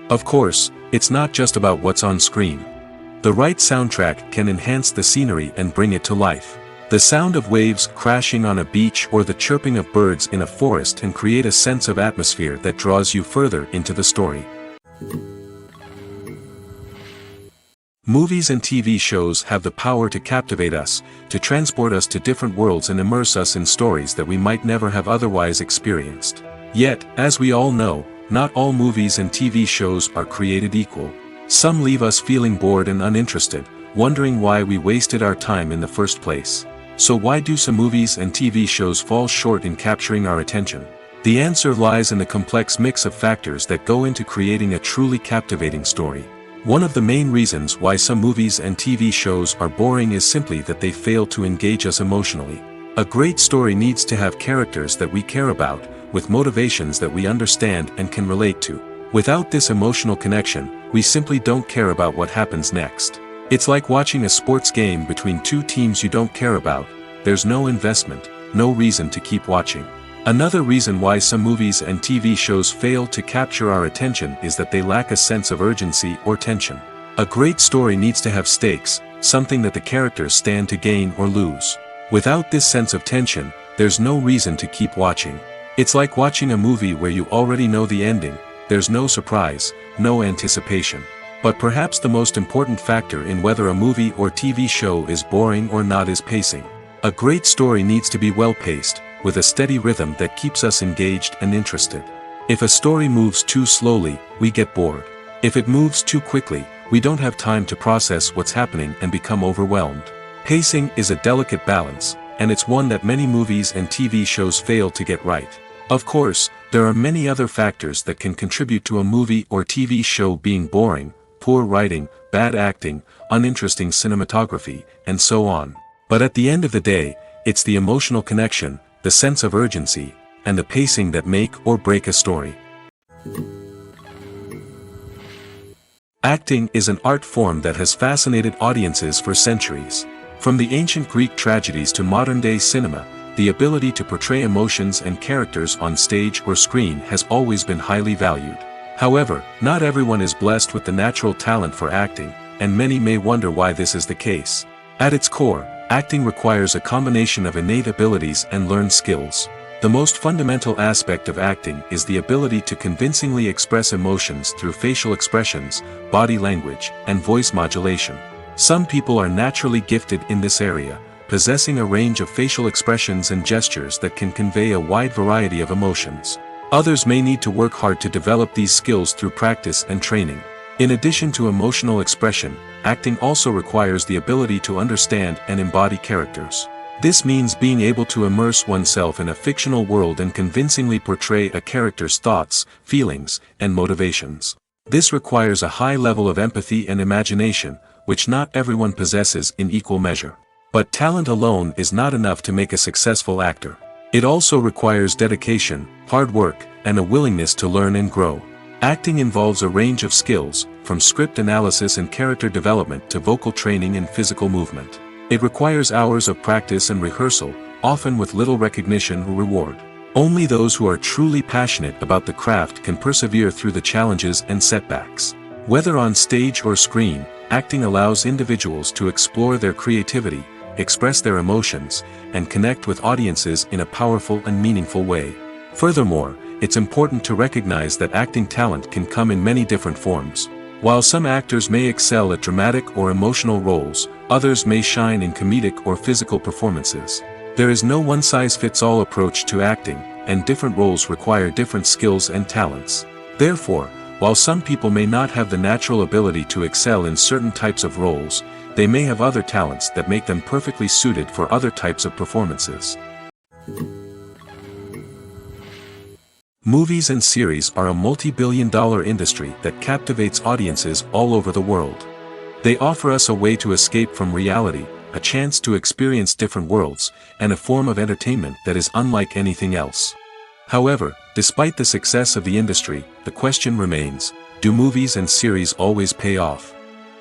Of course, it's not just about what's on screen. The right soundtrack can enhance the scenery and bring it to life. The sound of waves crashing on a beach or the chirping of birds in a forest can create a sense of atmosphere that draws you further into the story. Movies and TV shows have the power to captivate us, to transport us to different worlds and immerse us in stories that we might never have otherwise experienced. Yet, as we all know, not all movies and TV shows are created equal. Some leave us feeling bored and uninterested, wondering why we wasted our time in the first place. So why do some movies and TV shows fall short in capturing our attention? The answer lies in the complex mix of factors that go into creating a truly captivating story. One of the main reasons why some movies and TV shows are boring is simply that they fail to engage us emotionally. A great story needs to have characters that we care about, with motivations that we understand and can relate to. Without this emotional connection, we simply don't care about what happens next. It's like watching a sports game between two teams you don't care about. There's no investment, no reason to keep watching. Another reason why some movies and TV shows fail to capture our attention is that they lack a sense of urgency or tension. A great story needs to have stakes, something that the characters stand to gain or lose. Without this sense of tension, there's no reason to keep watching. It's like watching a movie where you already know the ending. There's no surprise, no anticipation. But perhaps the most important factor in whether a movie or TV show is boring or not is pacing. A great story needs to be well-paced, with a steady rhythm that keeps us engaged and interested. If a story moves too slowly, we get bored. If it moves too quickly, we don't have time to process what's happening and become overwhelmed. Pacing is a delicate balance, and it's one that many movies and TV shows fail to get right. Of course, there are many other factors that can contribute to a movie or TV show being boring: poor writing, bad acting, uninteresting cinematography, and so on. But at the end of the day, it's the emotional connection, the sense of urgency, and the pacing that make or break a story. Acting is an art form that has fascinated audiences for centuries. From the ancient Greek tragedies to modern-day cinema, the ability to portray emotions and characters on stage or screen has always been highly valued. However, not everyone is blessed with the natural talent for acting, and many may wonder why this is the case. At its core, acting requires a combination of innate abilities and learned skills. The most fundamental aspect of acting is the ability to convincingly express emotions through facial expressions, body language, and voice modulation. Some people are naturally gifted in this area, possessing a range of facial expressions and gestures that can convey a wide variety of emotions. Others may need to work hard to develop these skills through practice and training. In addition to emotional expression, acting also requires the ability to understand and embody characters. This means being able to immerse oneself in a fictional world and convincingly portray a character's thoughts, feelings, and motivations. This requires a high level of empathy and imagination, which not everyone possesses in equal measure. But talent alone is not enough to make a successful actor. It also requires dedication, hard work, and a willingness to learn and grow. Acting involves a range of skills, from script analysis and character development to vocal training and physical movement. It requires hours of practice and rehearsal, often with little recognition or reward. Only those who are truly passionate about the craft can persevere through the challenges and setbacks. Whether on stage or screen, acting allows individuals to explore their creativity, express their emotions, and connect with audiences in a powerful and meaningful way. Furthermore, it's important to recognize that acting talent can come in many different forms. While some actors may excel at dramatic or emotional roles, others may shine in comedic or physical performances. There is no one-size-fits-all approach to acting, and different roles require different skills and talents. Therefore, while some people may not have the natural ability to excel in certain types of roles, they may have other talents that make them perfectly suited for other types of performances. Movies and series are a multi-billion-dollar industry that captivates audiences all over the world. They offer us a way to escape from reality, a chance to experience different worlds, and a form of entertainment that is unlike anything else. However, despite the success of the industry, the question remains, do movies and series always pay off?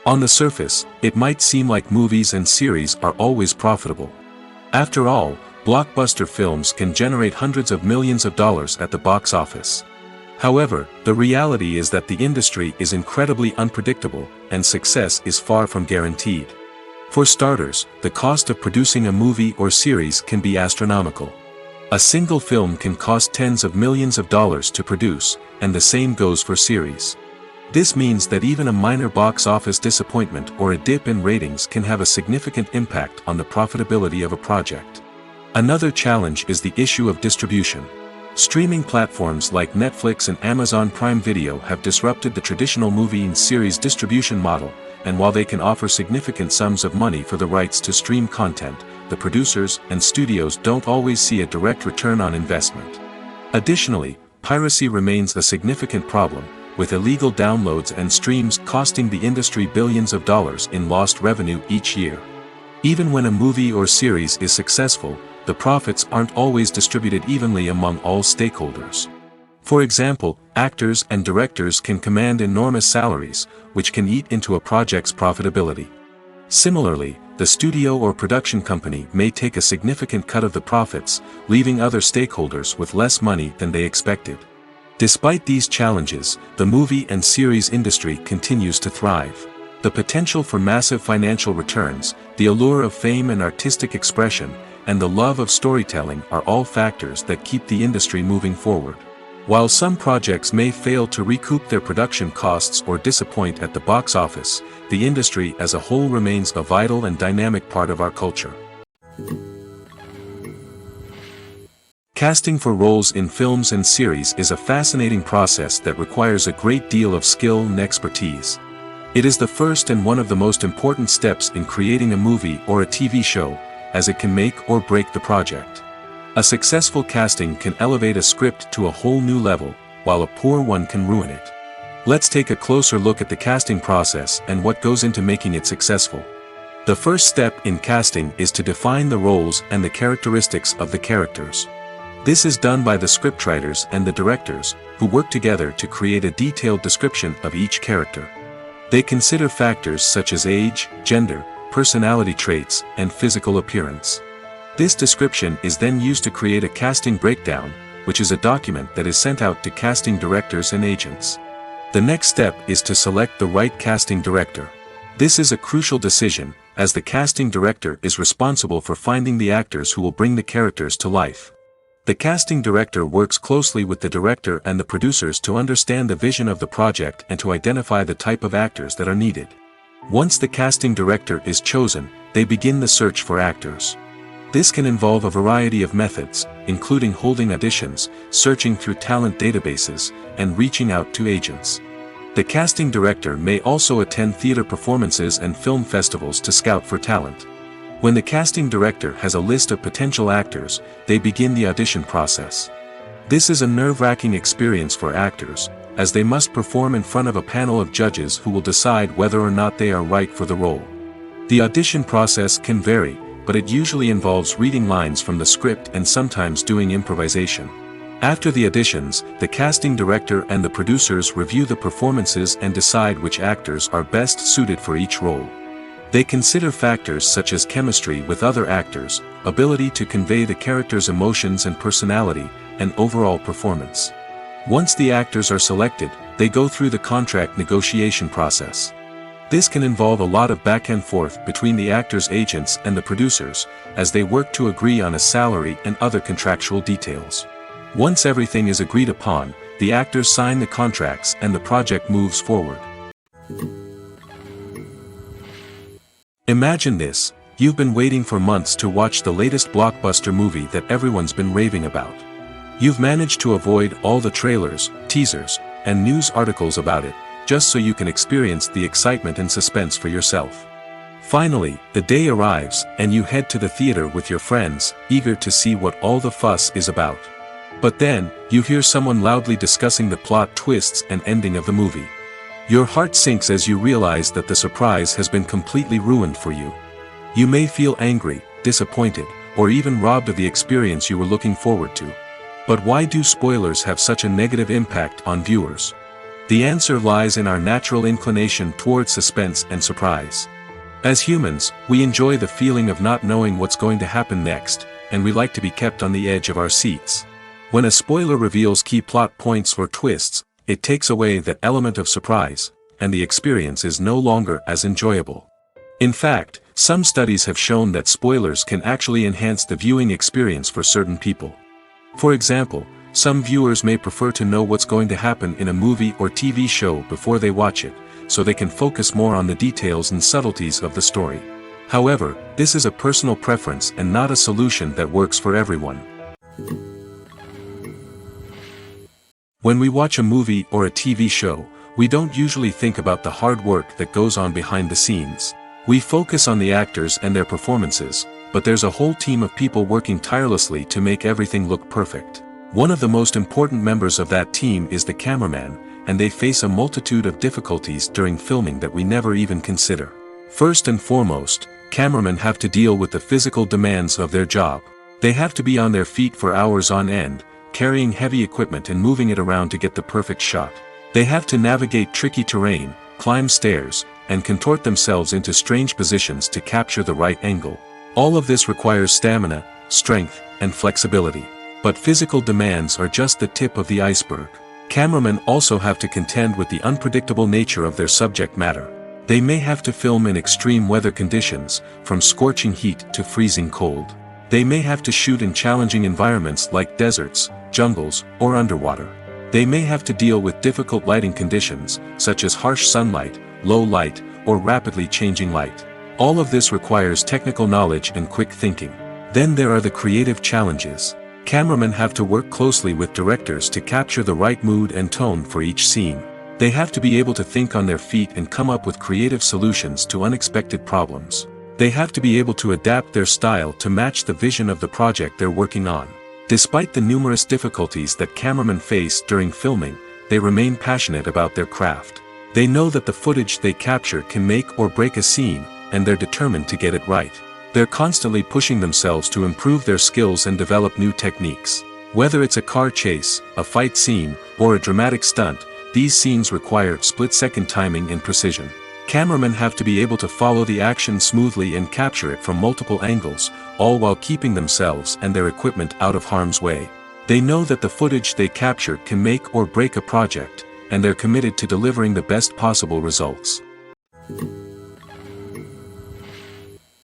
On the surface, it might seem like movies and series are always profitable. After all, blockbuster films can generate hundreds of millions of dollars at the box office. However, the reality is that the industry is incredibly unpredictable, and success is far from guaranteed. For starters, the cost of producing a movie or series can be astronomical. A single film can cost tens of millions of dollars to produce, and the same goes for series. This means that even a minor box office disappointment or a dip in ratings can have a significant impact on the profitability of a project. Another challenge is the issue of distribution. Streaming platforms like Netflix and Amazon Prime Video have disrupted the traditional movie and series distribution model, and while they can offer significant sums of money for the rights to stream content, the producers and studios don't always see a direct return on investment. Additionally, piracy remains a significant problem, with illegal downloads and streams costing the industry billions of dollars in lost revenue each year. Even when a movie or series is successful, the profits aren't always distributed evenly among all stakeholders. For example, actors and directors can command enormous salaries, which can eat into a project's profitability. Similarly, the studio or production company may take a significant cut of the profits, leaving other stakeholders with less money than they expected. Despite these challenges, the movie and series industry continues to thrive. The potential for massive financial returns, the allure of fame and artistic expression, and the love of storytelling are all factors that keep the industry moving forward. While some projects may fail to recoup their production costs or disappoint at the box office, the industry as a whole remains a vital and dynamic part of our culture. Casting for roles in films and series is a fascinating process that requires a great deal of skill and expertise. It is the first and one of the most important steps in creating a movie or a TV show, as it can make or break the project. A successful casting can elevate a script to a whole new level, while a poor one can ruin it. Let's take a closer look at the casting process and what goes into making it successful. The first step in casting is to define the roles and the characteristics of the characters. This is done by the scriptwriters and the directors, who work together to create a detailed description of each character. They consider factors such as age, gender, personality traits, and physical appearance. This description is then used to create a casting breakdown, which is a document that is sent out to casting directors and agents. The next step is to select the right casting director. This is a crucial decision, as the casting director is responsible for finding the actors who will bring the characters to life. The casting director works closely with the director and the producers to understand the vision of the project and to identify the type of actors that are needed. Once the casting director is chosen, they begin the search for actors. This can involve a variety of methods, including holding auditions, searching through talent databases, and reaching out to agents. The casting director may also attend theater performances and film festivals to scout for talent. When the casting director has a list of potential actors, they begin the audition process. This is a nerve-wracking experience for actors, as they must perform in front of a panel of judges who will decide whether or not they are right for the role. The audition process can vary, but it usually involves reading lines from the script and sometimes doing improvisation. After the auditions, the casting director and the producers review the performances and decide which actors are best suited for each role. They consider factors such as chemistry with other actors, ability to convey the character's emotions and personality, and overall performance. Once the actors are selected, they go through the contract negotiation process. This can involve a lot of back and forth between the actors' agents and the producers, as they work to agree on a salary and other contractual details. Once everything is agreed upon, the actors sign the contracts and the project moves forward. Imagine this: you've been waiting for months to watch the latest blockbuster movie that everyone's been raving about. You've managed to avoid all the trailers, teasers, and news articles about it, just so you can experience the excitement and suspense for yourself. Finally, the day arrives, and you head to the theater with your friends, eager to see what all the fuss is about. But then, you hear someone loudly discussing the plot twists and ending of the movie. Your heart sinks as you realize that the surprise has been completely ruined for you. You may feel angry, disappointed, or even robbed of the experience you were looking forward to. But why do spoilers have such a negative impact on viewers? The answer lies in our natural inclination towards suspense and surprise. As humans, we enjoy the feeling of not knowing what's going to happen next, and we like to be kept on the edge of our seats. When a spoiler reveals key plot points or twists, it takes away that element of surprise, and the experience is no longer as enjoyable. In fact, some studies have shown that spoilers can actually enhance the viewing experience for certain people. For example, Some viewers may prefer to know what's going to happen in a movie or TV show before they watch it, so they can focus more on the details and subtleties of the story. However, this is a personal preference and not a solution that works for everyone. When we watch a movie or a TV show, we don't usually think about the hard work that goes on behind the scenes. We focus on the actors and their performances, but there's a whole team of people working tirelessly to make everything look perfect. One of the most important members of that team is the cameraman, and they face a multitude of difficulties during filming that we never even consider. First and foremost, cameramen have to deal with the physical demands of their job. They have to be on their feet for hours on end, carrying heavy equipment and moving it around to get the perfect shot. They have to navigate tricky terrain, climb stairs, and contort themselves into strange positions to capture the right angle. All of this requires stamina, strength, and flexibility. But physical demands are just the tip of the iceberg. Cameramen also have to contend with the unpredictable nature of their subject matter. They may have to film in extreme weather conditions, from scorching heat to freezing cold. They may have to shoot in challenging environments like deserts, jungles, or underwater. They may have to deal with difficult lighting conditions, such as harsh sunlight, low light, or rapidly changing light. All of this requires technical knowledge and quick thinking. Then there are the creative challenges. Cameramen have to work closely with directors to capture the right mood and tone for each scene. They have to be able to think on their feet and come up with creative solutions to unexpected problems. They have to be able to adapt their style to match the vision of the project they're working on. Despite the numerous difficulties that cameramen face during filming, they remain passionate about their craft. They know that the footage they capture can make or break a scene, and they're determined to get it right. They're constantly pushing themselves to improve their skills and develop new techniques. Whether it's a car chase, a fight scene, or a dramatic stunt, these scenes require split-second timing and precision. Cameramen have to be able to follow the action smoothly and capture it from multiple angles, all while keeping themselves and their equipment out of harm's way. They know that the footage they capture can make or break a project, and they're committed to delivering the best possible results.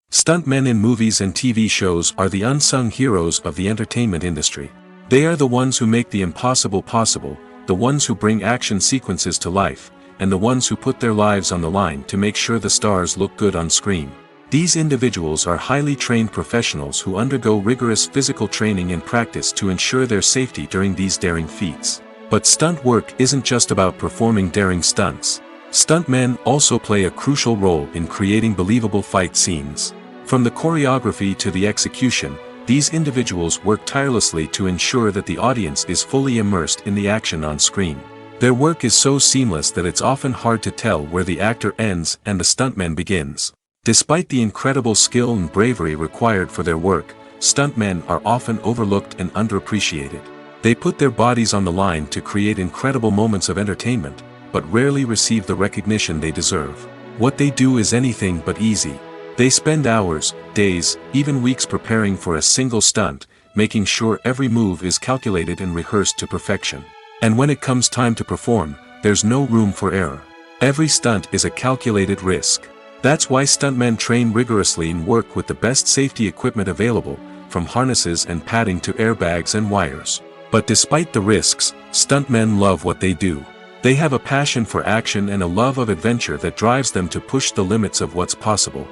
Stuntmen in movies and TV shows are the unsung heroes of the entertainment industry. They are the ones who make the impossible possible, the ones who bring action sequences to life, and the ones who put their lives on the line to make sure the stars look good on screen. These individuals are highly trained professionals who undergo rigorous physical training and practice to ensure their safety during these daring feats. But stunt work isn't just about performing daring stunts. Stuntmen also play a crucial role in creating believable fight scenes. From the choreography to the execution, these individuals work tirelessly to ensure that the audience is fully immersed in the action on screen. Their work is so seamless that it's often hard to tell where the actor ends and the stuntman begins. Despite the incredible skill and bravery required for their work, stuntmen are often overlooked and underappreciated. They put their bodies on the line to create incredible moments of entertainment, but rarely receive the recognition they deserve. What they do is anything but easy. They spend hours, days, even weeks preparing for a single stunt, making sure every move is calculated and rehearsed to perfection. And when it comes time to perform, there's no room for error. Every stunt is a calculated risk. That's why stuntmen train rigorously and work with the best safety equipment available, from harnesses and padding to airbags and wires. But despite the risks, stuntmen love what they do. They have a passion for action and a love of adventure that drives them to push the limits of what's possible.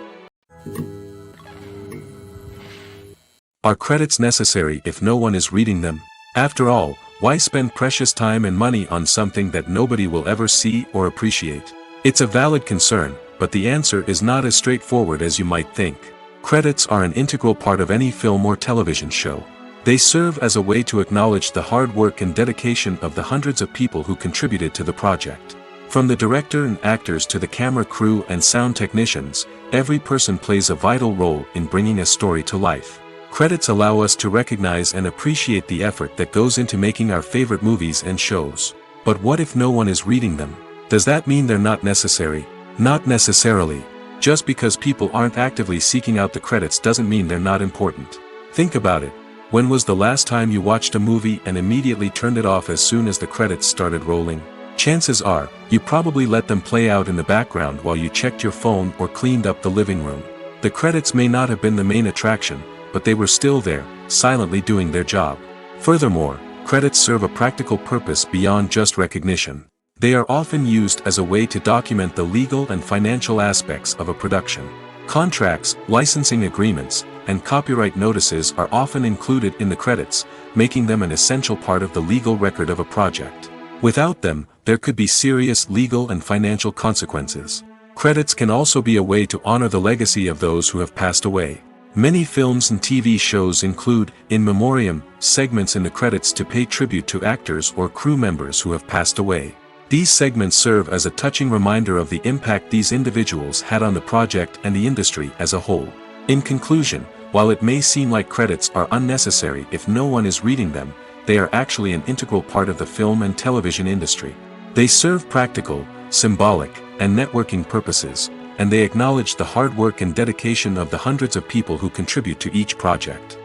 Are credits necessary if no one is reading them? After all, why spend precious time and money on something that nobody will ever see or appreciate? It's a valid concern, but the answer is not as straightforward as you might think. Credits are an integral part of any film or television show. They serve as a way to acknowledge the hard work and dedication of the hundreds of people who contributed to the project. From the director and actors to the camera crew and sound technicians, every person plays a vital role in bringing a story to life. Credits allow us to recognize and appreciate the effort that goes into making our favorite movies and shows. But what if no one is reading them? Does that mean they're not necessary? Not necessarily. Just because people aren't actively seeking out the credits doesn't mean they're not important. Think about it. When was the last time you watched a movie and immediately turned it off as soon as the credits started rolling? Chances are, you probably let them play out in the background while you checked your phone or cleaned up the living room. The credits may not have been the main attraction, but they were still there, silently doing their job. Furthermore, credits serve a practical purpose beyond just recognition. They are often used as a way to document the legal and financial aspects of a production. Contracts, licensing agreements, and copyright notices are often included in the credits, making them an essential part of the legal record of a project. Without them, there could be serious legal and financial consequences. Credits can also be a way to honor the legacy of those who have passed away. Many films and TV shows include, in memoriam, segments in the credits to pay tribute to actors or crew members who have passed away. These segments serve as a touching reminder of the impact these individuals had on the project and the industry as a whole. In conclusion, while it may seem like credits are unnecessary if no one is reading them, they are actually an integral part of the film and television industry. They serve practical, symbolic, and networking purposes, and they acknowledge the hard work and dedication of the hundreds of people who contribute to each project.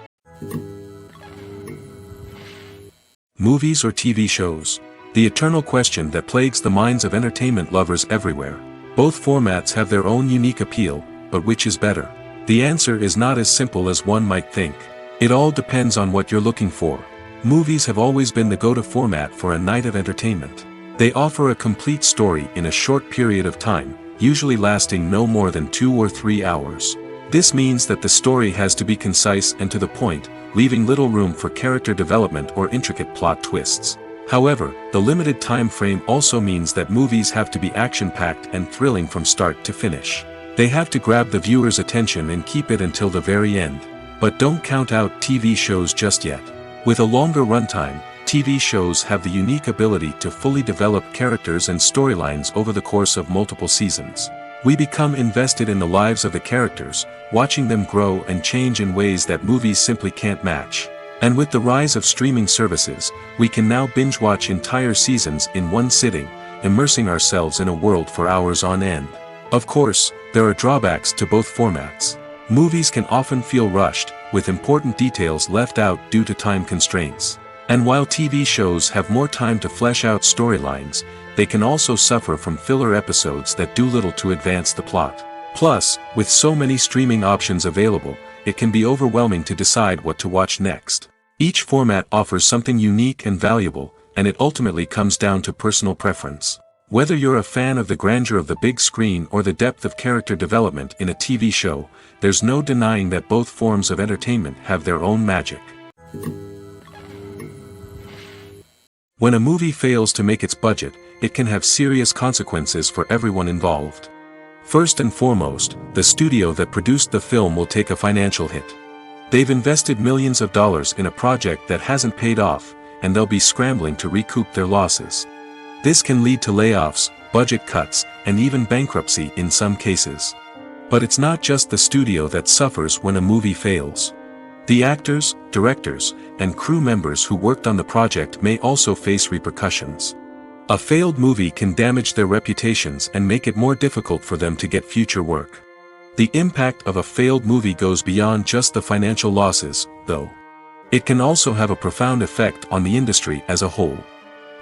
Movies or TV shows? The eternal question that plagues the minds of entertainment lovers everywhere. Both formats have their own unique appeal, but which is better? The answer is not as simple as one might think. It all depends on what you're looking for. Movies have always been the go-to format for a night of entertainment. They offer a complete story in a short period of time, usually lasting no more than 2 or 3 hours. This means that the story has to be concise and to the point, leaving little room for character development or intricate plot twists. However, the limited time frame also means that movies have to be action-packed and thrilling from start to finish. They have to grab the viewer's attention and keep it until the very end. But don't count out TV shows just yet. With a longer runtime, TV shows have the unique ability to fully develop characters and storylines over the course of multiple seasons. We become invested in the lives of the characters, watching them grow and change in ways that movies simply can't match. And with the rise of streaming services, we can now binge-watch entire seasons in one sitting, immersing ourselves in a world for hours on end. Of course, there are drawbacks to both formats. Movies can often feel rushed, with important details left out due to time constraints. And while TV shows have more time to flesh out storylines, they can also suffer from filler episodes that do little to advance the plot. Plus, with so many streaming options available, it can be overwhelming to decide what to watch next. Each format offers something unique and valuable, and it ultimately comes down to personal preference. Whether you're a fan of the grandeur of the big screen or the depth of character development in a TV show, there's no denying that both forms of entertainment have their own magic. When a movie fails to make its budget, it can have serious consequences for everyone involved. First and foremost, the studio that produced the film will take a financial hit. They've invested millions of dollars in a project that hasn't paid off, and they'll be scrambling to recoup their losses. This can lead to layoffs, budget cuts, and even bankruptcy in some cases. But it's not just the studio that suffers when a movie fails. The actors, directors, and crew members who worked on the project may also face repercussions. A failed movie can damage their reputations and make it more difficult for them to get future work. The impact of a failed movie goes beyond just the financial losses, though. It can also have a profound effect on the industry as a whole.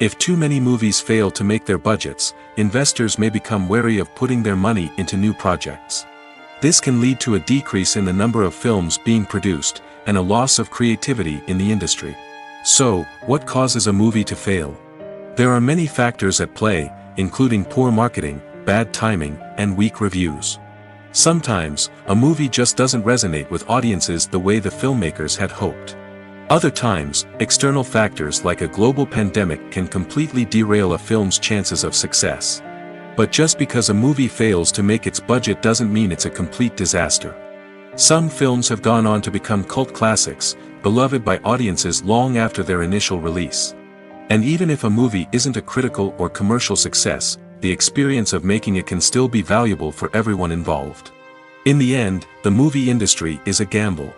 If too many movies fail to make their budgets, investors may become wary of putting their money into new projects. This can lead to a decrease in the number of films being produced, and a loss of creativity in the industry. So, what causes a movie to fail? There are many factors at play, including poor marketing, bad timing, and weak reviews. Sometimes, a movie just doesn't resonate with audiences the way the filmmakers had hoped. Other times, external factors like a global pandemic can completely derail a film's chances of success. But just because a movie fails to make its budget doesn't mean it's a complete disaster. Some films have gone on to become cult classics, beloved by audiences long after their initial release. And even if a movie isn't a critical or commercial success, the experience of making it can still be valuable for everyone involved. In the end, the movie industry is a gamble.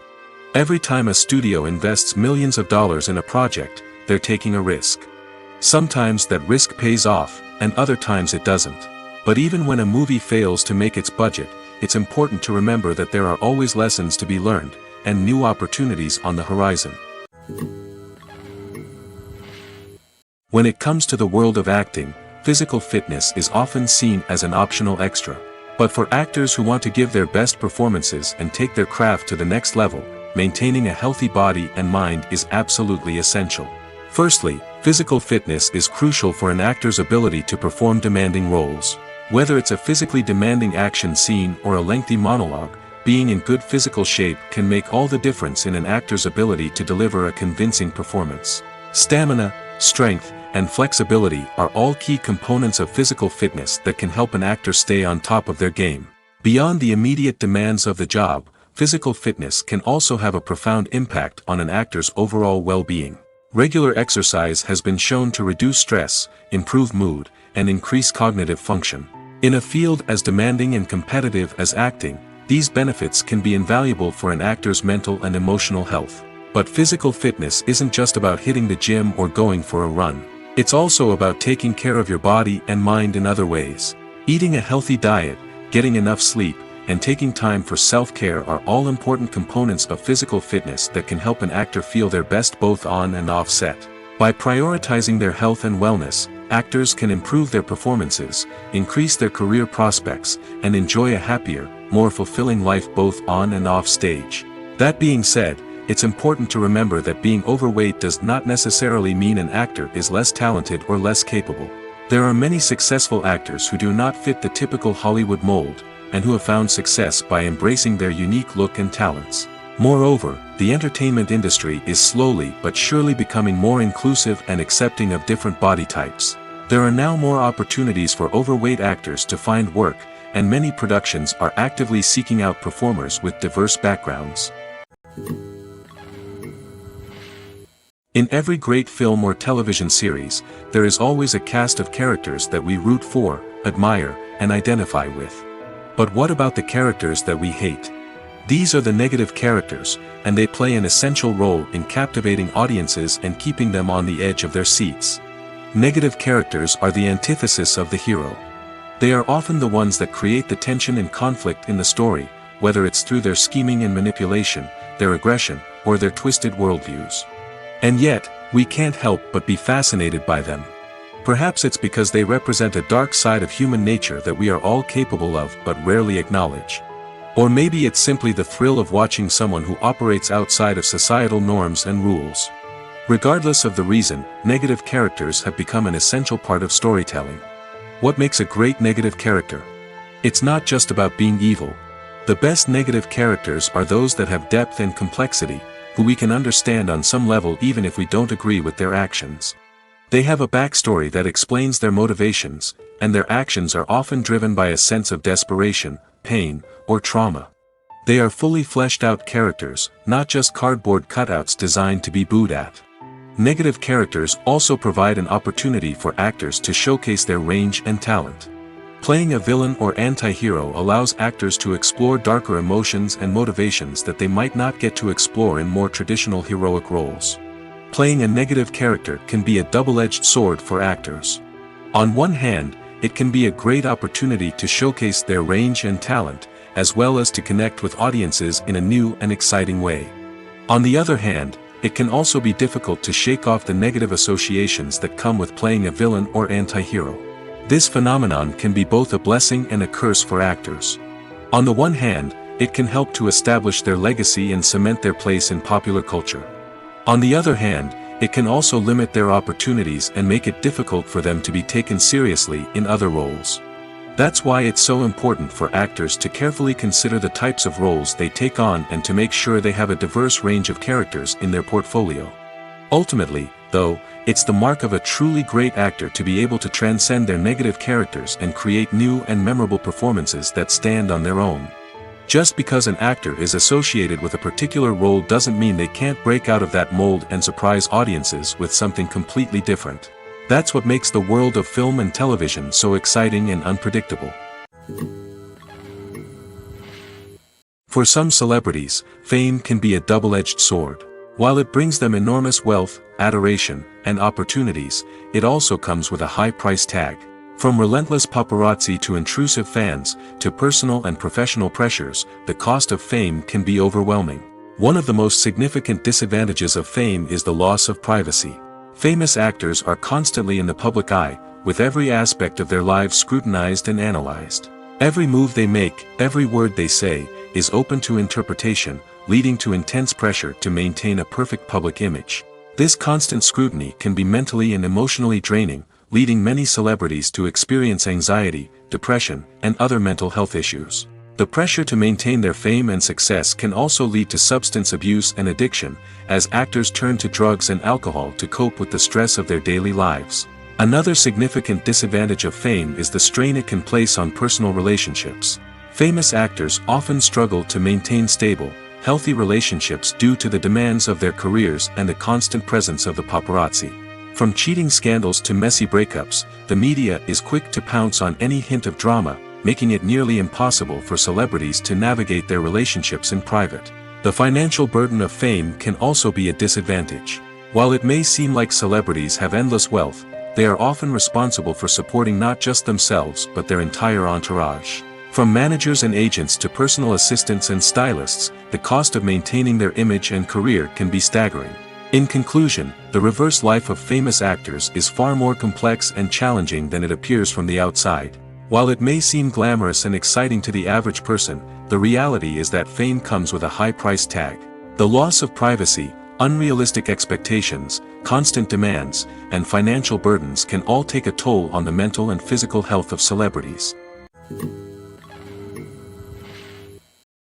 Every time a studio invests millions of dollars in a project, they're taking a risk. Sometimes that risk pays off, and other times it doesn't. But even when a movie fails to make its budget, it's important to remember that there are always lessons to be learned, and new opportunities on the horizon. When it comes to the world of acting, physical fitness is often seen as an optional extra. But for actors who want to give their best performances and take their craft to the next level, maintaining a healthy body and mind is absolutely essential. Firstly, physical fitness is crucial for an actor's ability to perform demanding roles. Whether it's a physically demanding action scene or a lengthy monologue, being in good physical shape can make all the difference in an actor's ability to deliver a convincing performance. Stamina, strength, and flexibility are all key components of physical fitness that can help an actor stay on top of their game. Beyond the immediate demands of the job, physical fitness can also have a profound impact on an actor's overall well-being. Regular exercise has been shown to reduce stress, improve mood, and increase cognitive function. In a field as demanding and competitive as acting, these benefits can be invaluable for an actor's mental and emotional health. But physical fitness isn't just about hitting the gym or going for a run. It's also about taking care of your body and mind in other ways. Eating a healthy diet, getting enough sleep, and taking time for self-care are all important components of physical fitness that can help an actor feel their best both on and off set. By prioritizing their health and wellness, actors can improve their performances, increase their career prospects, and enjoy a happier, more fulfilling life both on and off stage. That being said, it's important to remember that being overweight does not necessarily mean an actor is less talented or less capable. There are many successful actors who do not fit the typical Hollywood mold, and who have found success by embracing their unique look and talents. Moreover, the entertainment industry is slowly but surely becoming more inclusive and accepting of different body types. There are now more opportunities for overweight actors to find work, and many productions are actively seeking out performers with diverse backgrounds. In every great film or television series, there is always a cast of characters that we root for, admire, and identify with. But what about the characters that we hate? These are the negative characters, and they play an essential role in captivating audiences and keeping them on the edge of their seats. Negative characters are the antithesis of the hero. They are often the ones that create the tension and conflict in the story, whether it's through their scheming and manipulation, their aggression, or their twisted worldviews. And yet, we can't help but be fascinated by them. Perhaps it's because they represent a dark side of human nature that we are all capable of but rarely acknowledge. Or maybe it's simply the thrill of watching someone who operates outside of societal norms and rules. Regardless of the reason, negative characters have become an essential part of storytelling. What makes a great negative character? It's not just about being evil. The best negative characters are those that have depth and complexity, who we can understand on some level even if we don't agree with their actions. They have a backstory that explains their motivations, and their actions are often driven by a sense of desperation, pain, or trauma. They are fully fleshed out characters, not just cardboard cutouts designed to be booed at. Negative characters also provide an opportunity for actors to showcase their range and talent. Playing a villain or anti-hero allows actors to explore darker emotions and motivations that they might not get to explore in more traditional heroic roles. Playing a negative character can be a double-edged sword for actors. On one hand, it can be a great opportunity to showcase their range and talent, as well as to connect with audiences in a new and exciting way. On the other hand, it can also be difficult to shake off the negative associations that come with playing a villain or anti-hero. This phenomenon can be both a blessing and a curse for actors. On the one hand, it can help to establish their legacy and cement their place in popular culture. On the other hand, it can also limit their opportunities and make it difficult for them to be taken seriously in other roles. That's why it's so important for actors to carefully consider the types of roles they take on and to make sure they have a diverse range of characters in their portfolio. Ultimately, though, it's the mark of a truly great actor to be able to transcend their negative characters and create new and memorable performances that stand on their own. Just because an actor is associated with a particular role doesn't mean they can't break out of that mold and surprise audiences with something completely different. That's what makes the world of film and television so exciting and unpredictable. For some celebrities, fame can be a double-edged sword. While it brings them enormous wealth, adoration, and opportunities, it also comes with a high price tag. From relentless paparazzi to intrusive fans, to personal and professional pressures, the cost of fame can be overwhelming. One of the most significant disadvantages of fame is the loss of privacy. Famous actors are constantly in the public eye, with every aspect of their lives scrutinized and analyzed. Every move they make, every word they say, is open to interpretation, leading to intense pressure to maintain a perfect public image. This constant scrutiny can be mentally and emotionally draining, leading many celebrities to experience anxiety, depression, and other mental health issues. The pressure to maintain their fame and success can also lead to substance abuse and addiction, as actors turn to drugs and alcohol to cope with the stress of their daily lives. Another significant disadvantage of fame is the strain it can place on personal relationships. Famous actors often struggle to maintain stable, healthy relationships due to the demands of their careers and the constant presence of the paparazzi. From cheating scandals to messy breakups, the media is quick to pounce on any hint of drama, making it nearly impossible for celebrities to navigate their relationships in private. The financial burden of fame can also be a disadvantage. While it may seem like celebrities have endless wealth, they are often responsible for supporting not just themselves but their entire entourage. From managers and agents to personal assistants and stylists, the cost of maintaining their image and career can be staggering. In conclusion, the reverse life of famous actors is far more complex and challenging than it appears from the outside. While it may seem glamorous and exciting to the average person, the reality is that fame comes with a high price tag. The loss of privacy, unrealistic expectations, constant demands, and financial burdens can all take a toll on the mental and physical health of celebrities.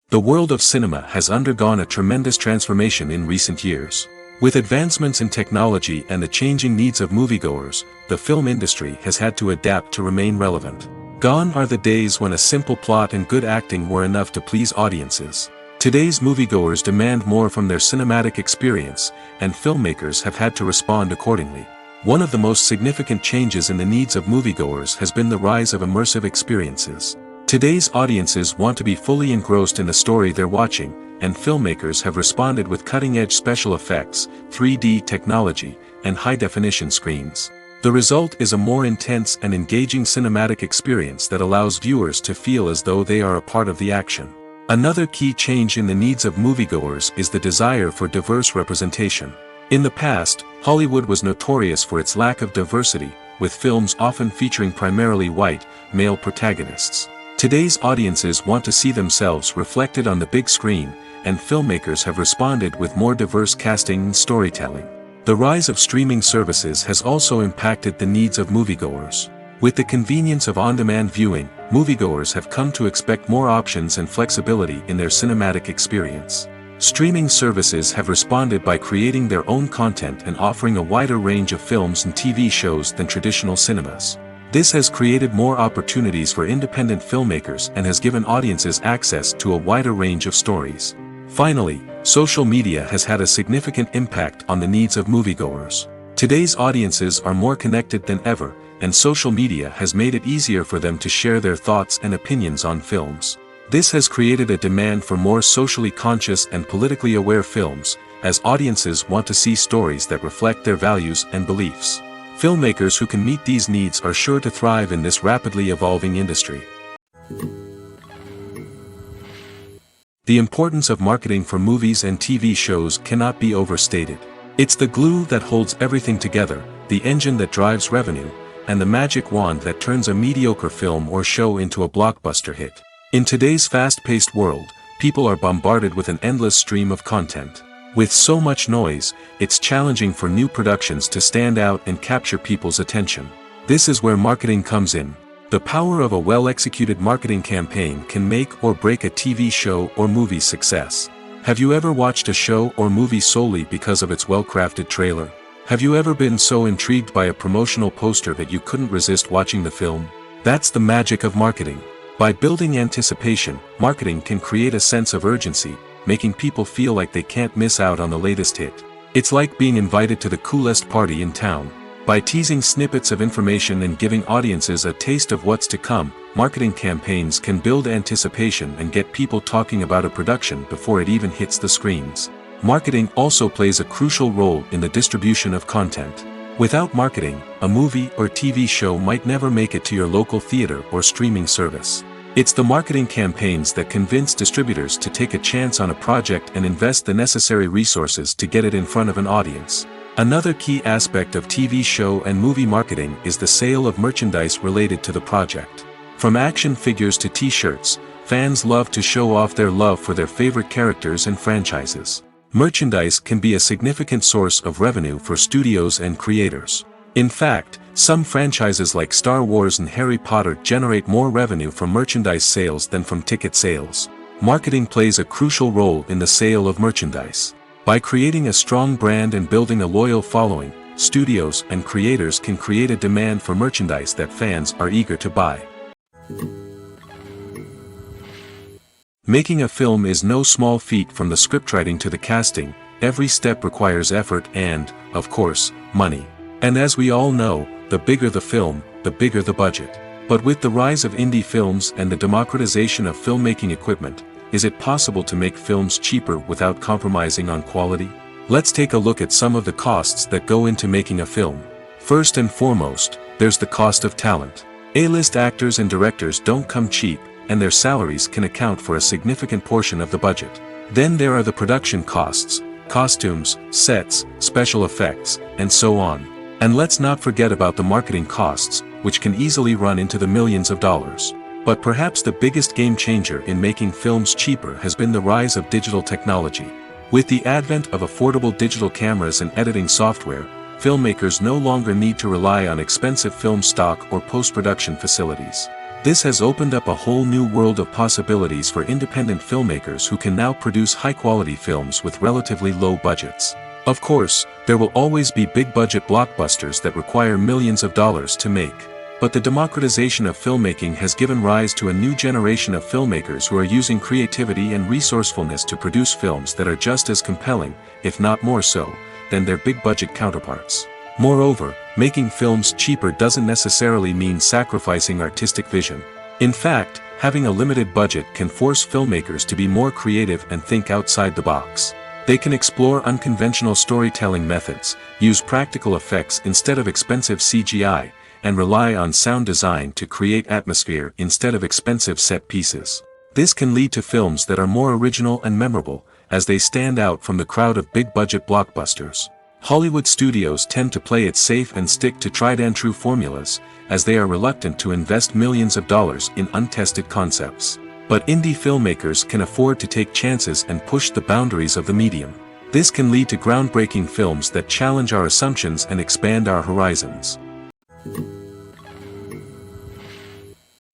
The world of cinema has undergone a tremendous transformation in recent years. With advancements in technology and the changing needs of moviegoers, the film industry has had to adapt to remain relevant. Gone are the days when a simple plot and good acting were enough to please audiences. Today's moviegoers demand more from their cinematic experience, and filmmakers have had to respond accordingly. One of the most significant changes in the needs of moviegoers has been the rise of immersive experiences. Today's audiences want to be fully engrossed in the story they're watching, and filmmakers have responded with cutting-edge special effects, 3D technology, and high-definition screens. The result is a more intense and engaging cinematic experience that allows viewers to feel as though they are a part of the action. Another key change in the needs of moviegoers is the desire for diverse representation. In the past, Hollywood was notorious for its lack of diversity, with films often featuring primarily white, male protagonists. Today's audiences want to see themselves reflected on the big screen, and filmmakers have responded with more diverse casting and storytelling. The rise of streaming services has also impacted the needs of moviegoers. With the convenience of on-demand viewing, moviegoers have come to expect more options and flexibility in their cinematic experience. Streaming services have responded by creating their own content and offering a wider range of films and TV shows than traditional cinemas. This has created more opportunities for independent filmmakers and has given audiences access to a wider range of stories. Finally, social media has had a significant impact on the needs of moviegoers. Today's audiences are more connected than ever, and social media has made it easier for them to share their thoughts and opinions on films. This has created a demand for more socially conscious and politically aware films, as audiences want to see stories that reflect their values and beliefs. Filmmakers who can meet these needs are sure to thrive in this rapidly evolving industry. The importance of marketing for movies and TV shows cannot be overstated. It's the glue that holds everything together, the engine that drives revenue, and the magic wand that turns a mediocre film or show into a blockbuster hit. In today's fast-paced world, people are bombarded with an endless stream of content. With so much noise, it's challenging for new productions to stand out and capture people's attention. This is where marketing comes in. The power of a well-executed marketing campaign can make or break a TV show or movie's success. Have you ever watched a show or movie solely because of its well-crafted trailer? Have you ever been so intrigued by a promotional poster that you couldn't resist watching the film? That's the magic of marketing. By building anticipation, marketing can create a sense of urgency, making people feel like they can't miss out on the latest hit. It's like being invited to the coolest party in town. By teasing snippets of information and giving audiences a taste of what's to come, marketing campaigns can build anticipation and get people talking about a production before it even hits the screens. Marketing also plays a crucial role in the distribution of content. Without marketing, a movie or TV show might never make it to your local theater or streaming service. It's the marketing campaigns that convince distributors to take a chance on a project and invest the necessary resources to get it in front of an audience. Another key aspect of TV show and movie marketing is the sale of merchandise related to the project. From action figures to t-shirts, fans love to show off their love for their favorite characters and franchises. Merchandise can be a significant source of revenue for studios and creators. In fact, some franchises like Star Wars and Harry Potter generate more revenue from merchandise sales than from ticket sales. Marketing plays a crucial role in the sale of merchandise. By creating a strong brand and building a loyal following, studios and creators can create a demand for merchandise that fans are eager to buy. Making a film is no small feat. From the scriptwriting to the casting, every step requires effort and, of course, money. And as we all know, the bigger the film, the bigger the budget. But with the rise of indie films and the democratization of filmmaking equipment, is it possible to make films cheaper without compromising on quality? Let's take a look at some of the costs that go into making a film. First and foremost, there's the cost of talent. A-list actors and directors don't come cheap, and their salaries can account for a significant portion of the budget. Then there are the production costs, costumes, sets, special effects, and so on. And let's not forget about the marketing costs, which can easily run into the millions of dollars. But perhaps the biggest game changer in making films cheaper has been the rise of digital technology. With the advent of affordable digital cameras and editing software, filmmakers no longer need to rely on expensive film stock or post-production facilities. This has opened up a whole new world of possibilities for independent filmmakers who can now produce high-quality films with relatively low budgets. Of course, there will always be big-budget blockbusters that require millions of dollars to make. But the democratization of filmmaking has given rise to a new generation of filmmakers who are using creativity and resourcefulness to produce films that are just as compelling, if not more so, than their big-budget counterparts. Moreover, making films cheaper doesn't necessarily mean sacrificing artistic vision. In fact, having a limited budget can force filmmakers to be more creative and think outside the box. They can explore unconventional storytelling methods, use practical effects instead of expensive CGI, and rely on sound design to create atmosphere instead of expensive set pieces. This can lead to films that are more original and memorable, as they stand out from the crowd of big-budget blockbusters. Hollywood studios tend to play it safe and stick to tried-and-true formulas, as they are reluctant to invest millions of dollars in untested concepts. But indie filmmakers can afford to take chances and push the boundaries of the medium. This can lead to groundbreaking films that challenge our assumptions and expand our horizons.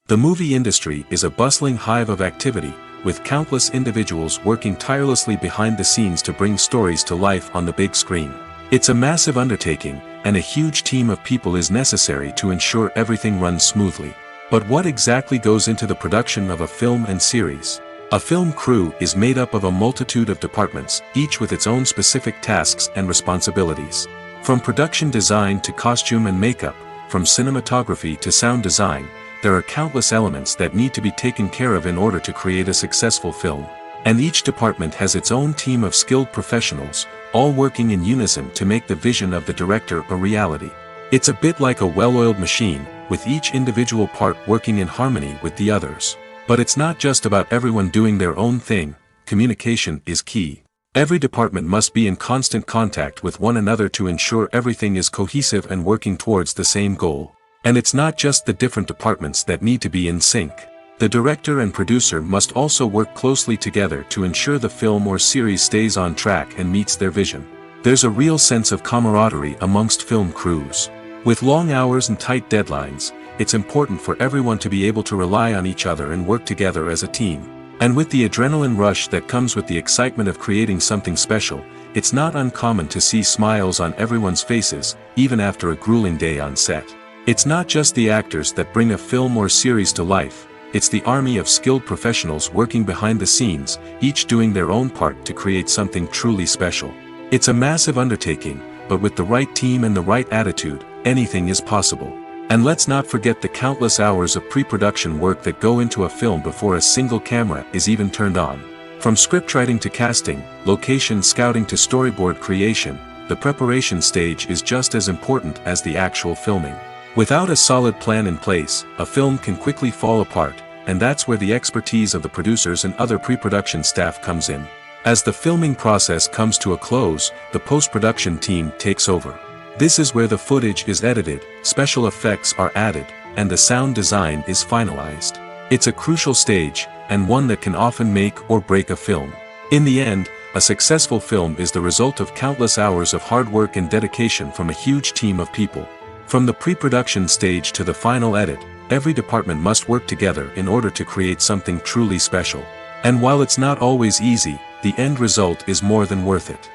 The movie industry is a bustling hive of activity, with countless individuals working tirelessly behind the scenes to bring stories to life on the big screen. It's a massive undertaking, and a huge team of people is necessary to ensure everything runs smoothly. But what exactly goes into the production of a film and series? A film crew is made up of a multitude of departments, each with its own specific tasks and responsibilities. From production design to costume and makeup, from cinematography to sound design, there are countless elements that need to be taken care of in order to create a successful film. And each department has its own team of skilled professionals, all working in unison to make the vision of the director a reality. It's a bit like a well-oiled machine, with each individual part working in harmony with the others. But it's not just about everyone doing their own thing. Communication is key. Every department must be in constant contact with one another to ensure everything is cohesive and working towards the same goal. And it's not just the different departments that need to be in sync. The director and producer must also work closely together to ensure the film or series stays on track and meets their vision. There's a real sense of camaraderie amongst film crews. With long hours and tight deadlines, it's important for everyone to be able to rely on each other and work together as a team. And with the adrenaline rush that comes with the excitement of creating something special, it's not uncommon to see smiles on everyone's faces, even after a grueling day on set. It's not just the actors that bring a film or series to life. It's the army of skilled professionals working behind the scenes, each doing their own part to create something truly special. It's a massive undertaking, but with the right team and the right attitude, anything is possible. And let's not forget the countless hours of pre-production work that go into a film before a single camera is even turned on. From scriptwriting to casting, location scouting to storyboard creation, the preparation stage is just as important as the actual filming. Without a solid plan in place, a film can quickly fall apart, and that's where the expertise of the producers and other pre-production staff comes in. As the filming process comes to a close, the post-production team takes over. This is where the footage is edited, special effects are added, and the sound design is finalized. It's a crucial stage, and one that can often make or break a film. In the end, A successful film is the result of countless hours of hard work and dedication from a huge team of people. From the pre-production stage to the final edit, every department must work together in order to create something truly special. And while it's not always easy, the end result is more than worth it.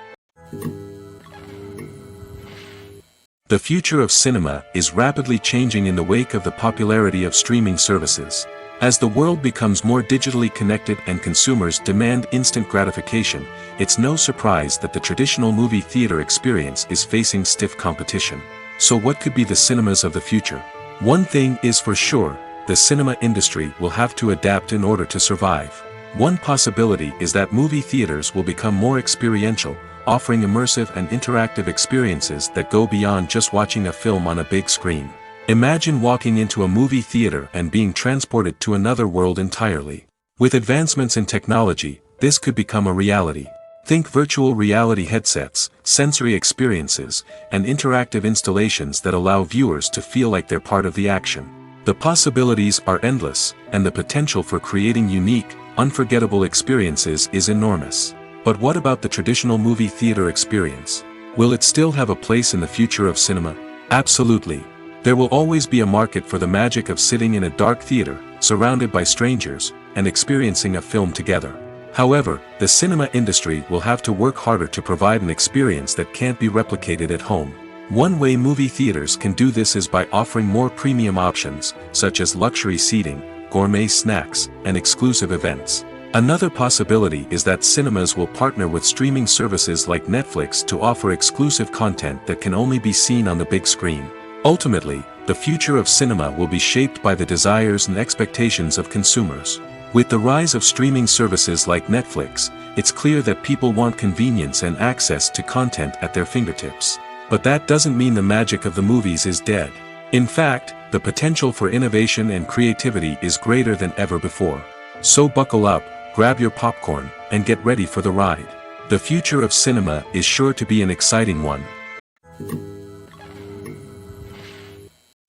The future of cinema is rapidly changing in the wake of the popularity of streaming services. As the world becomes more digitally connected and consumers demand instant gratification, it's no surprise that the traditional movie theater experience is facing stiff competition. So what could be the cinemas of the future? One thing is for sure, the cinema industry will have to adapt in order to survive. One possibility is that movie theaters will become more experiential, offering immersive and interactive experiences that go beyond just watching a film on a big screen. Imagine walking into a movie theater and being transported to another world entirely. With advancements in technology, this could become a reality. Think virtual reality headsets, sensory experiences, and interactive installations that allow viewers to feel like they're part of the action. The possibilities are endless, and the potential for creating unique, unforgettable experiences is enormous. But what about the traditional movie theater experience? Will it still have a place in the future of cinema? Absolutely. There will always be a market for the magic of sitting in a dark theater, surrounded by strangers, and experiencing a film together. However, the cinema industry will have to work harder to provide an experience that can't be replicated at home. One way movie theaters can do this is by offering more premium options, such as luxury seating, gourmet snacks, and exclusive events. Another possibility is that cinemas will partner with streaming services like Netflix to offer exclusive content that can only be seen on the big screen. Ultimately, the future of cinema will be shaped by the desires and expectations of consumers. With the rise of streaming services like Netflix, it's clear that people want convenience and access to content at their fingertips. But that doesn't mean the magic of the movies is dead. In fact, the potential for innovation and creativity is greater than ever before. So buckle up, grab your popcorn, and get ready for the ride. The future of cinema is sure to be an exciting one.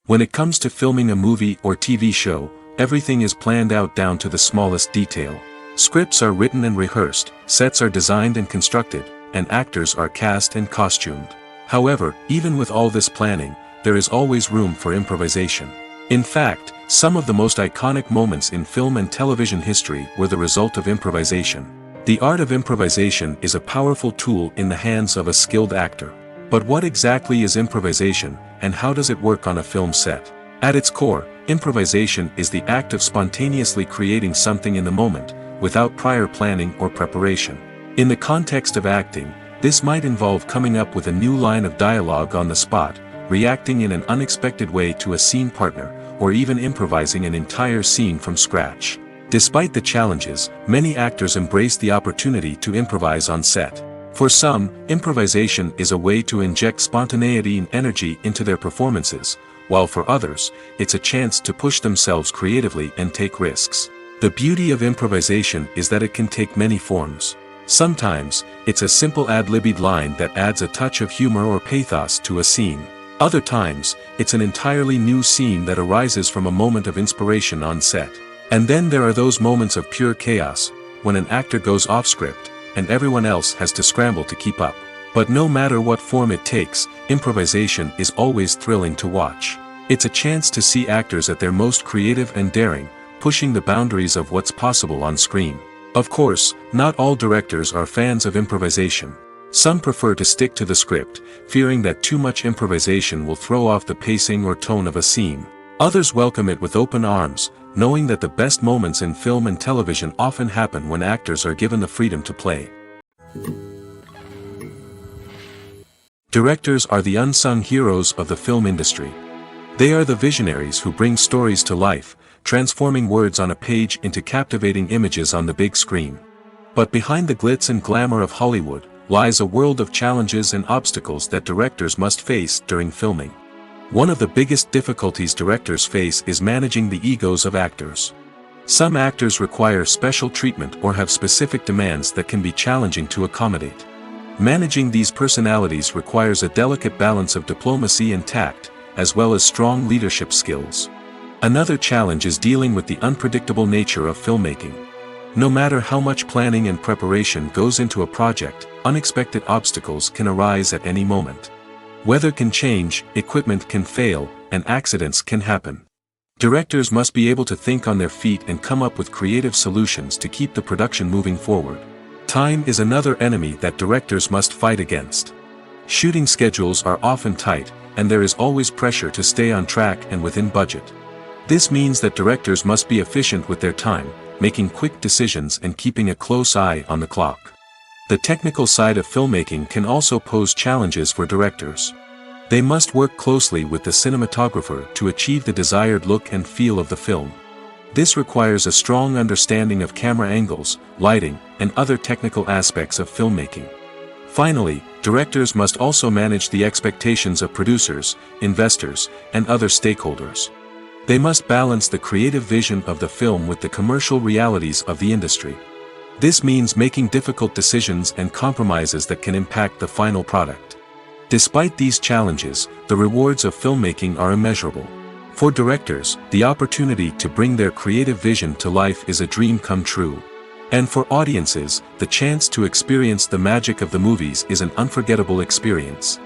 When it comes to filming a movie or TV show, everything is planned out down to the smallest detail. Scripts are written and rehearsed, sets are designed and constructed, and actors are cast and costumed. However, even with all this planning, there is always room for improvisation. In fact, some of the most iconic moments in film and television history were the result of improvisation. The art of improvisation is a powerful tool in the hands of a skilled actor. But what exactly is improvisation, and how does it work on a film set? At its core, improvisation is the act of spontaneously creating something in the moment, without prior planning or preparation. In the context of acting, this might involve coming up with a new line of dialogue on the spot, reacting in an unexpected way to a scene partner, or even improvising an entire scene from scratch. Despite the challenges, many actors embrace the opportunity to improvise on set. For some, improvisation is a way to inject spontaneity and energy into their performances, while for others, it's a chance to push themselves creatively and take risks. The beauty of improvisation is that it can take many forms. Sometimes, it's a simple ad-libbed line that adds a touch of humor or pathos to a scene. Other times, it's an entirely new scene that arises from a moment of inspiration on set. And then there are those moments of pure chaos, when an actor goes off script, and everyone else has to scramble to keep up. But no matter what form it takes, improvisation is always thrilling to watch. It's a chance to see actors at their most creative and daring, pushing the boundaries of what's possible on screen. Of course, not all directors are fans of improvisation. Some prefer to stick to the script, fearing that too much improvisation will throw off the pacing or tone of a scene. Others welcome it with open arms, knowing that the best moments in film and television often happen when actors are given the freedom to play. Directors are the unsung heroes of the film industry. They are the visionaries who bring stories to life, transforming words on a page into captivating images on the big screen. But behind the glitz and glamour of Hollywood, lies a world of challenges and obstacles that directors must face during filming. One of the biggest difficulties directors face is managing the egos of actors. Some actors require special treatment or have specific demands that can be challenging to accommodate. Managing these personalities requires a delicate balance of diplomacy and tact, as well as strong leadership skills. Another challenge is dealing with the unpredictable nature of filmmaking. No matter how much planning and preparation goes into a project, unexpected obstacles can arise at any moment. Weather can change, equipment can fail, and accidents can happen. Directors must be able to think on their feet and come up with creative solutions to keep the production moving forward. Time is another enemy that directors must fight against. Shooting schedules are often tight, and there is always pressure to stay on track and within budget. This means that directors must be efficient with their time, making quick decisions and keeping a close eye on the clock. The technical side of filmmaking can also pose challenges for directors. They must work closely with the cinematographer to achieve the desired look and feel of the film. This requires a strong understanding of camera angles, lighting, and other technical aspects of filmmaking. Finally, directors must also manage the expectations of producers, investors, and other stakeholders. They must balance the creative vision of the film with the commercial realities of the industry. This means making difficult decisions and compromises that can impact the final product. Despite these challenges, the rewards of filmmaking are immeasurable. For directors, the opportunity to bring their creative vision to life is a dream come true. And for audiences, the chance to experience the magic of the movies is an unforgettable experience.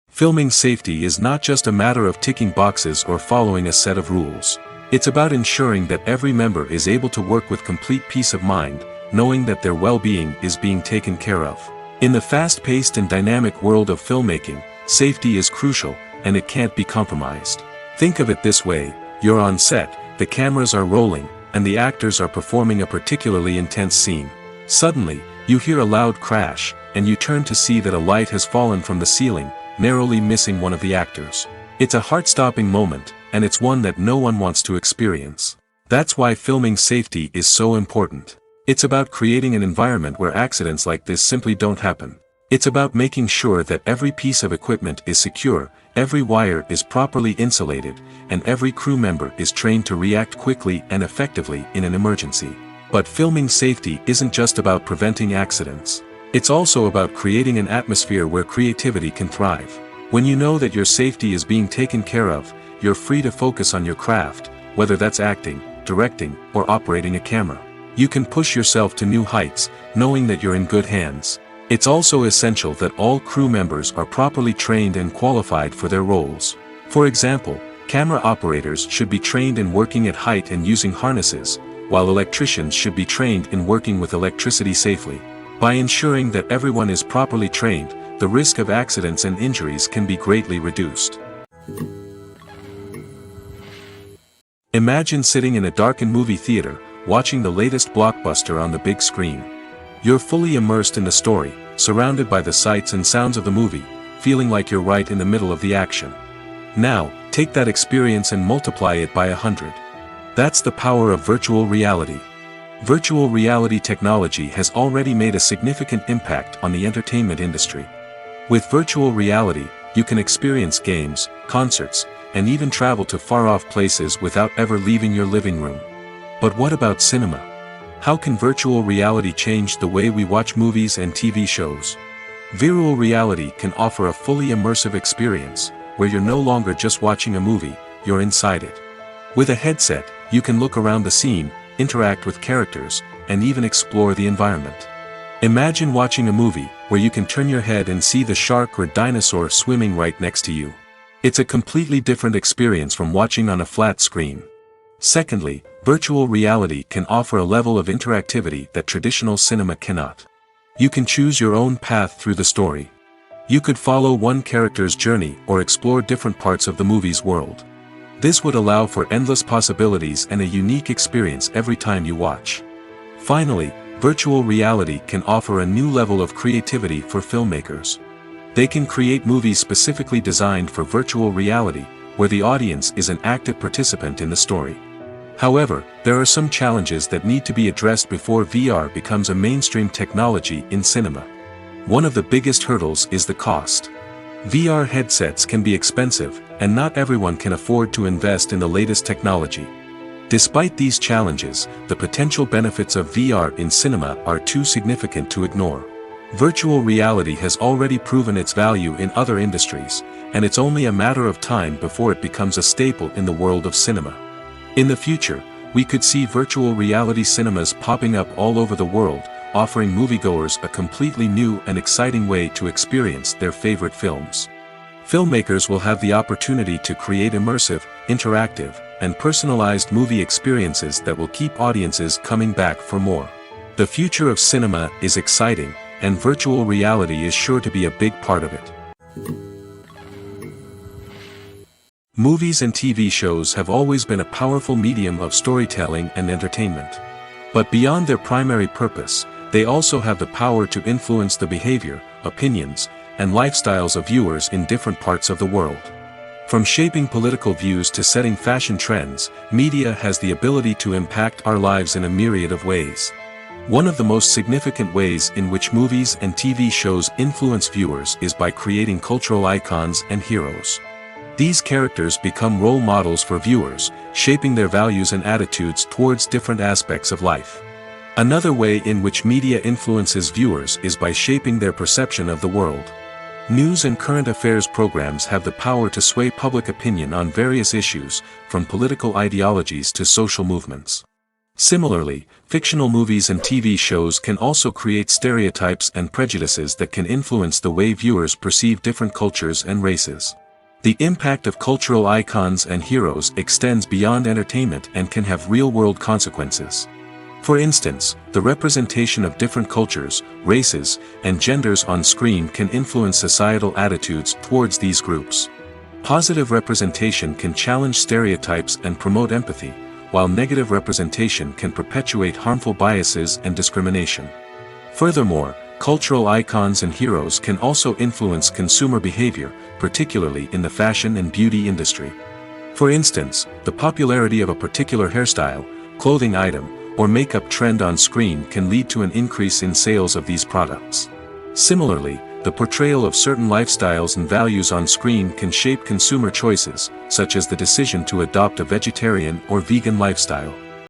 Filming safety is not just a matter of ticking boxes or following a set of rules. It's about ensuring that every member is able to work with complete peace of mind, knowing that their well-being is being taken care of. In the fast-paced and dynamic world of filmmaking, safety is crucial, and it can't be compromised. Think of it this way: you're on set, the cameras are rolling, and the actors are performing a particularly intense scene. Suddenly, you hear a loud crash, and you turn to see that a light has fallen from the ceiling, narrowly missing one of the actors. It's a heart-stopping moment, and it's one that no one wants to experience. That's why filming safety is so important. It's about creating an environment where accidents like this simply don't happen. It's about making sure that every piece of equipment is secure, every wire is properly insulated, and every crew member is trained to react quickly and effectively in an emergency. But filming safety isn't just about preventing accidents. It's also about creating an atmosphere where creativity can thrive. When you know that your safety is being taken care of, you're free to focus on your craft, whether that's acting, directing, or operating a camera. You can push yourself to new heights, knowing that you're in good hands. It's also essential that all crew members are properly trained and qualified for their roles. For example, camera operators should be trained in working at height and using harnesses, while electricians should be trained in working with electricity safely. By ensuring that everyone is properly trained, the risk of accidents and injuries can be greatly reduced. Imagine sitting in a darkened movie theater, watching the latest blockbuster on the big screen. You're fully immersed in the story, surrounded by the sights and sounds of the movie, feeling like you're right in the middle of the action. Now, take that experience and multiply it by 100. That's the power of virtual reality. Virtual reality technology has already made a significant impact on the entertainment industry. With virtual reality, you can experience games, concerts, and even travel to far-off places without ever leaving your living room. But what about cinema? How can virtual reality change the way we watch movies and TV shows? Virtual reality can offer a fully immersive experience, where you're no longer just watching a movie, you're inside it. With a headset, you can look around the scene, interact with characters, and even explore the environment. Imagine watching a movie where you can turn your head and see the shark or dinosaur swimming right next to you. It's a completely different experience from watching on a flat screen. Secondly, virtual reality can offer a level of interactivity that traditional cinema cannot. You can choose your own path through the story. You could follow one character's journey or explore different parts of the movie's world. This would allow for endless possibilities and a unique experience every time you watch. Finally, virtual reality can offer a new level of creativity for filmmakers. They can create movies specifically designed for virtual reality, where the audience is an active participant in the story. However, there are some challenges that need to be addressed before VR becomes a mainstream technology in cinema. One of the biggest hurdles is the cost. VR headsets can be expensive, and not everyone can afford to invest in the latest technology. Despite these challenges, the potential benefits of VR in cinema are too significant to ignore. Virtual reality has already proven its value in other industries, and it's only a matter of time before it becomes a staple in the world of cinema. In the future, We could see virtual reality cinemas popping up all over the world, offering moviegoers a completely new and exciting way to experience their favorite films. Filmmakers will have the opportunity to create immersive, interactive, and personalized movie experiences that will keep audiences coming back for more. The future of cinema is exciting, and virtual reality is sure to be a big part of it. Movies and TV shows have always been a powerful medium of storytelling and entertainment. But beyond their primary purpose, they also have the power to influence the behavior, opinions, and lifestyles of viewers in different parts of the world. From shaping political views to setting fashion trends, media has the ability to impact our lives in a myriad of ways. One of the most significant ways in which movies and TV shows influence viewers is by creating cultural icons and heroes. These characters become role models for viewers, shaping their values and attitudes towards different aspects of life. Another way in which media influences viewers is by shaping their perception of the world. News and current affairs programs have the power to sway public opinion on various issues, from political ideologies to social movements. Similarly, fictional movies and TV shows can also create stereotypes and prejudices that can influence the way viewers perceive different cultures and races. The impact of cultural icons and heroes extends beyond entertainment and can have real-world consequences. For instance, the representation of different cultures, races, and genders on screen can influence societal attitudes towards these groups. Positive representation can challenge stereotypes and promote empathy, while negative representation can perpetuate harmful biases and discrimination. Furthermore, cultural icons and heroes can also influence consumer behavior, particularly in the fashion and beauty industry. For instance, the popularity of a particular hairstyle, clothing item, or makeup trend on screen can lead to an increase in sales of these products. Similarly, the portrayal of certain lifestyles and values on screen can shape consumer choices, such as the decision to adopt a vegetarian or vegan lifestyle.